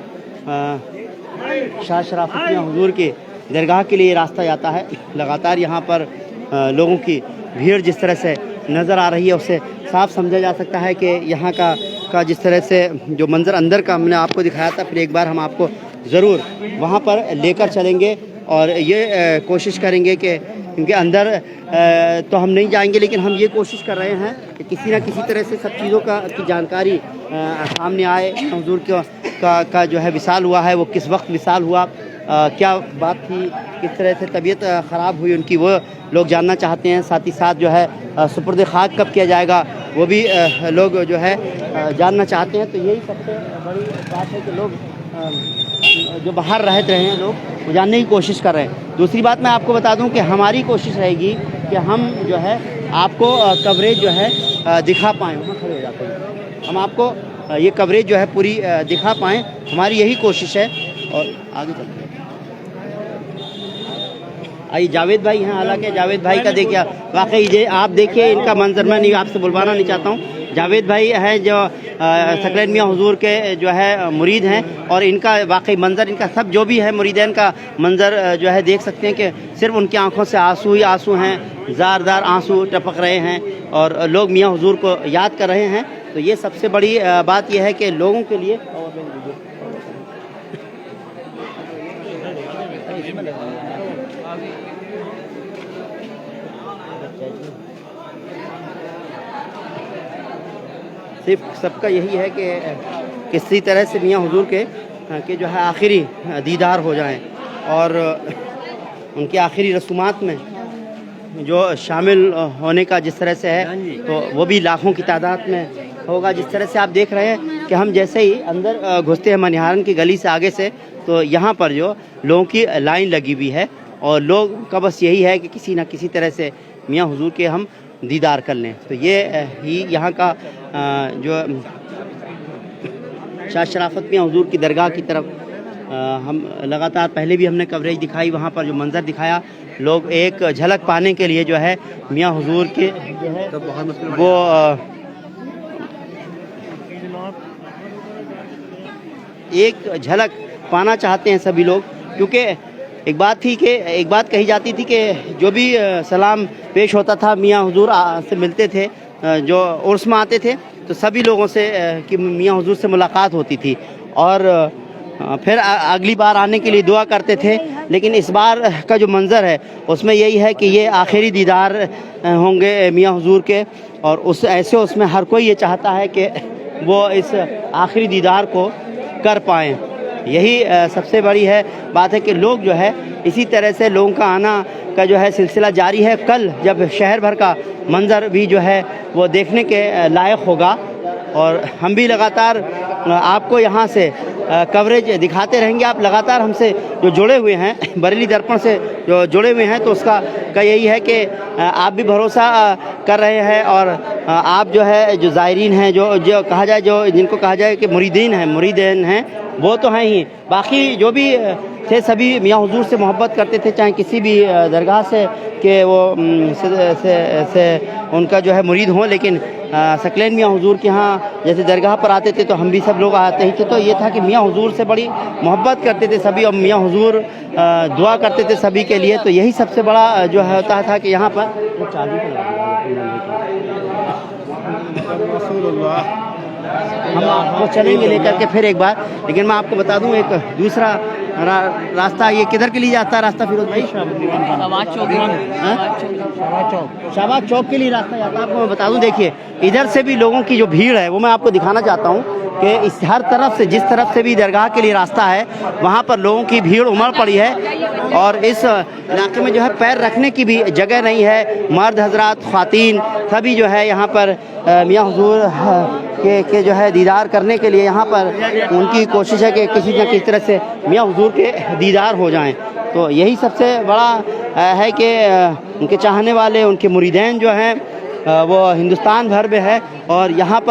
शाह शराफत मियाँ हुजूर के दरगाह के लिए रास्ता जाता है। लगातार यहाँ पर लोगों की भीड़ जिस तरह से नज़र आ रही है उससे साफ समझा जा सकता है कि यहाँ का जिस तरह से जो मंज़र अंदर का हमने आपको दिखाया था, फिर एक बार हम आपको ज़रूर वहाँ पर लेकर चलेंगे और ये कोशिश करेंगे कि क्योंकि अंदर तो हम नहीं जाएंगे, लेकिन हम ये कोशिश कर रहे हैं कि किसी ना किसी तरह से सब चीज़ों की जानकारी सामने आए। हुजूर का जो है विसाल हुआ है वो किस वक्त विसाल हुआ, क्या बात थी, किस तरह से तबीयत ख़राब हुई उनकी, वो लोग जानना चाहते हैं। साथ ही साथ जो है सुपुर्द खाक कब किया जाएगा वो भी लोग जो है जानना चाहते हैं। तो यही सबसे बड़ी बात है कि लोग जो बाहर रह रहे हैं लोग वो जानने की कोशिश कर रहे हैं। दूसरी बात मैं आपको बता दूं कि हमारी कोशिश रहेगी कि हम जो है आपको कवरेज जो है दिखा पाएँ। वहाँ खड़े हो जाते हैं, हम आपको ये कवरेज जो है पूरी दिखा पाएँ, हमारी यही कोशिश है। और आगे चलते हैं, आइए जावेद भाई हैं, हालांकि जावेद भाई का देखिए वाकई ये आप देखिए इनका मंजर, मैं नहीं आपसे बुलवाना नहीं चाहता हूँ। जावेद भाई हैं जो सकलैन मियाँ हुजूर के जो है मुरीद हैं और इनका वाकई मंजर, इनका सब जो भी है मुरीदैन का मंजर जो है देख सकते हैं कि सिर्फ उनकी आंखों से आंसू ही आंसू हैं, ज़ारदार आंसू टपक रहे हैं और लोग मियाँ हुजूर को याद कर रहे हैं। तो ये सबसे बड़ी बात यह है कि लोगों के लिए सिर्फ सबका यही है कि किसी तरह से मियाँ हुजूर के जो है आखिरी दीदार हो जाएं और उनकी आखिरी रसूमात में जो शामिल होने का जिस तरह से है तो वो भी लाखों की तादाद में होगा। जिस तरह से आप देख रहे हैं कि हम जैसे ही अंदर घुसते हैं मनिहारन की गली से आगे से, तो यहाँ पर जो लोगों की लाइन लगी हुई है और लोग का बस यही है कि किसी न किसी तरह से मियाँ हुजूर के हम दीदार कर लें। तो ये ही यहाँ का जो शाह शराफत मियाँ हुजूर की दरगाह की तरफ हम लगातार पहले भी हमने कवरेज दिखाई, वहाँ पर जो मंज़र दिखाया, लोग एक झलक पाने के लिए जो है मियाँ हुजूर के जो है वो एक झलक पाना चाहते हैं सभी लोग। क्योंकि एक बात कही जाती थी कि जो भी सलाम पेश होता था मियाँ हुजूर से मिलते थे, जो उर्स में आते थे तो सभी लोगों से कि मियाँ हुजूर से मुलाकात होती थी और फिर अगली बार आने के लिए दुआ करते थे। लेकिन इस बार का जो मंज़र है उसमें यही है कि ये आखिरी दीदार होंगे मियाँ हुजूर के और उसमें हर कोई ये चाहता है कि वो इस आखिरी दीदार को कर पाएँ। यही सबसे बड़ी है बात है कि लोग जो है इसी तरह से लोगों का आना का जो है सिलसिला जारी है। कल जब शहर भर का मंज़र भी जो है वो देखने के लायक होगा और हम भी लगातार आपको यहाँ से कवरेज दिखाते रहेंगे। आप लगातार हमसे जो जुड़े हुए हैं, बरेली दर्पण से जो जुड़े हुए हैं, तो उसका यही है कि आप भी भरोसा कर रहे हैं और आप जो है जो ज़ायरीन हैं, जो कहा जाए, जो जिनको कहा जाए कि मुरीदीन हैं वो तो हैं ही, बाकी जो भी थे सभी मियाँ हुजूर से मोहब्बत करते थे, चाहे किसी भी दरगाह से कि वो से उनका जो है मुरीद हों। लेकिन सकलैन मियाँ हुजूर के यहाँ जैसे दरगाह पर आते थे तो हम भी सब लोग आते ही थे। तो ये था कि मियाँ हुजूर से बड़ी मोहब्बत करते थे सभी और मियाँ हुजूर दुआ करते थे सभी के लिए। तो यही सबसे बड़ा जो होता था कि यहाँ पर हम आपको चलेंगे लेकर के फिर एक बार। लेकिन मैं आपको बता दूं एक दूसरा रास्ता ये किधर के लिए जाता है रास्ता फिरोज भाई? शाहबाज चौक के लिए रास्ता जाता है। आपको मैं बता दूं, देखिए इधर से भी लोगों की जो भीड़ है वो मैं आपको दिखाना चाहता हूँ कि इस हर तरफ से, जिस तरफ से भी दरगाह के लिए रास्ता है वहाँ पर लोगों की भीड़ उमड़ पड़ी है और इस इलाके में जो है पैर रखने की भी जगह नहीं है। मर्द हजरात, ख़वातीन सभी जो है यहाँ पर मियाँ हुजूर के जो है दीदार करने के लिए यहाँ पर उनकी कोशिश है कि किसी न किसी तरह से मियाँ हुजूर के दीदार हो जाएं। तो यही सबसे बड़ा है कि उनके चाहने वाले, उनके मुरीदैन जो हैं वो हिंदुस्तान भर में है और यहाँ पर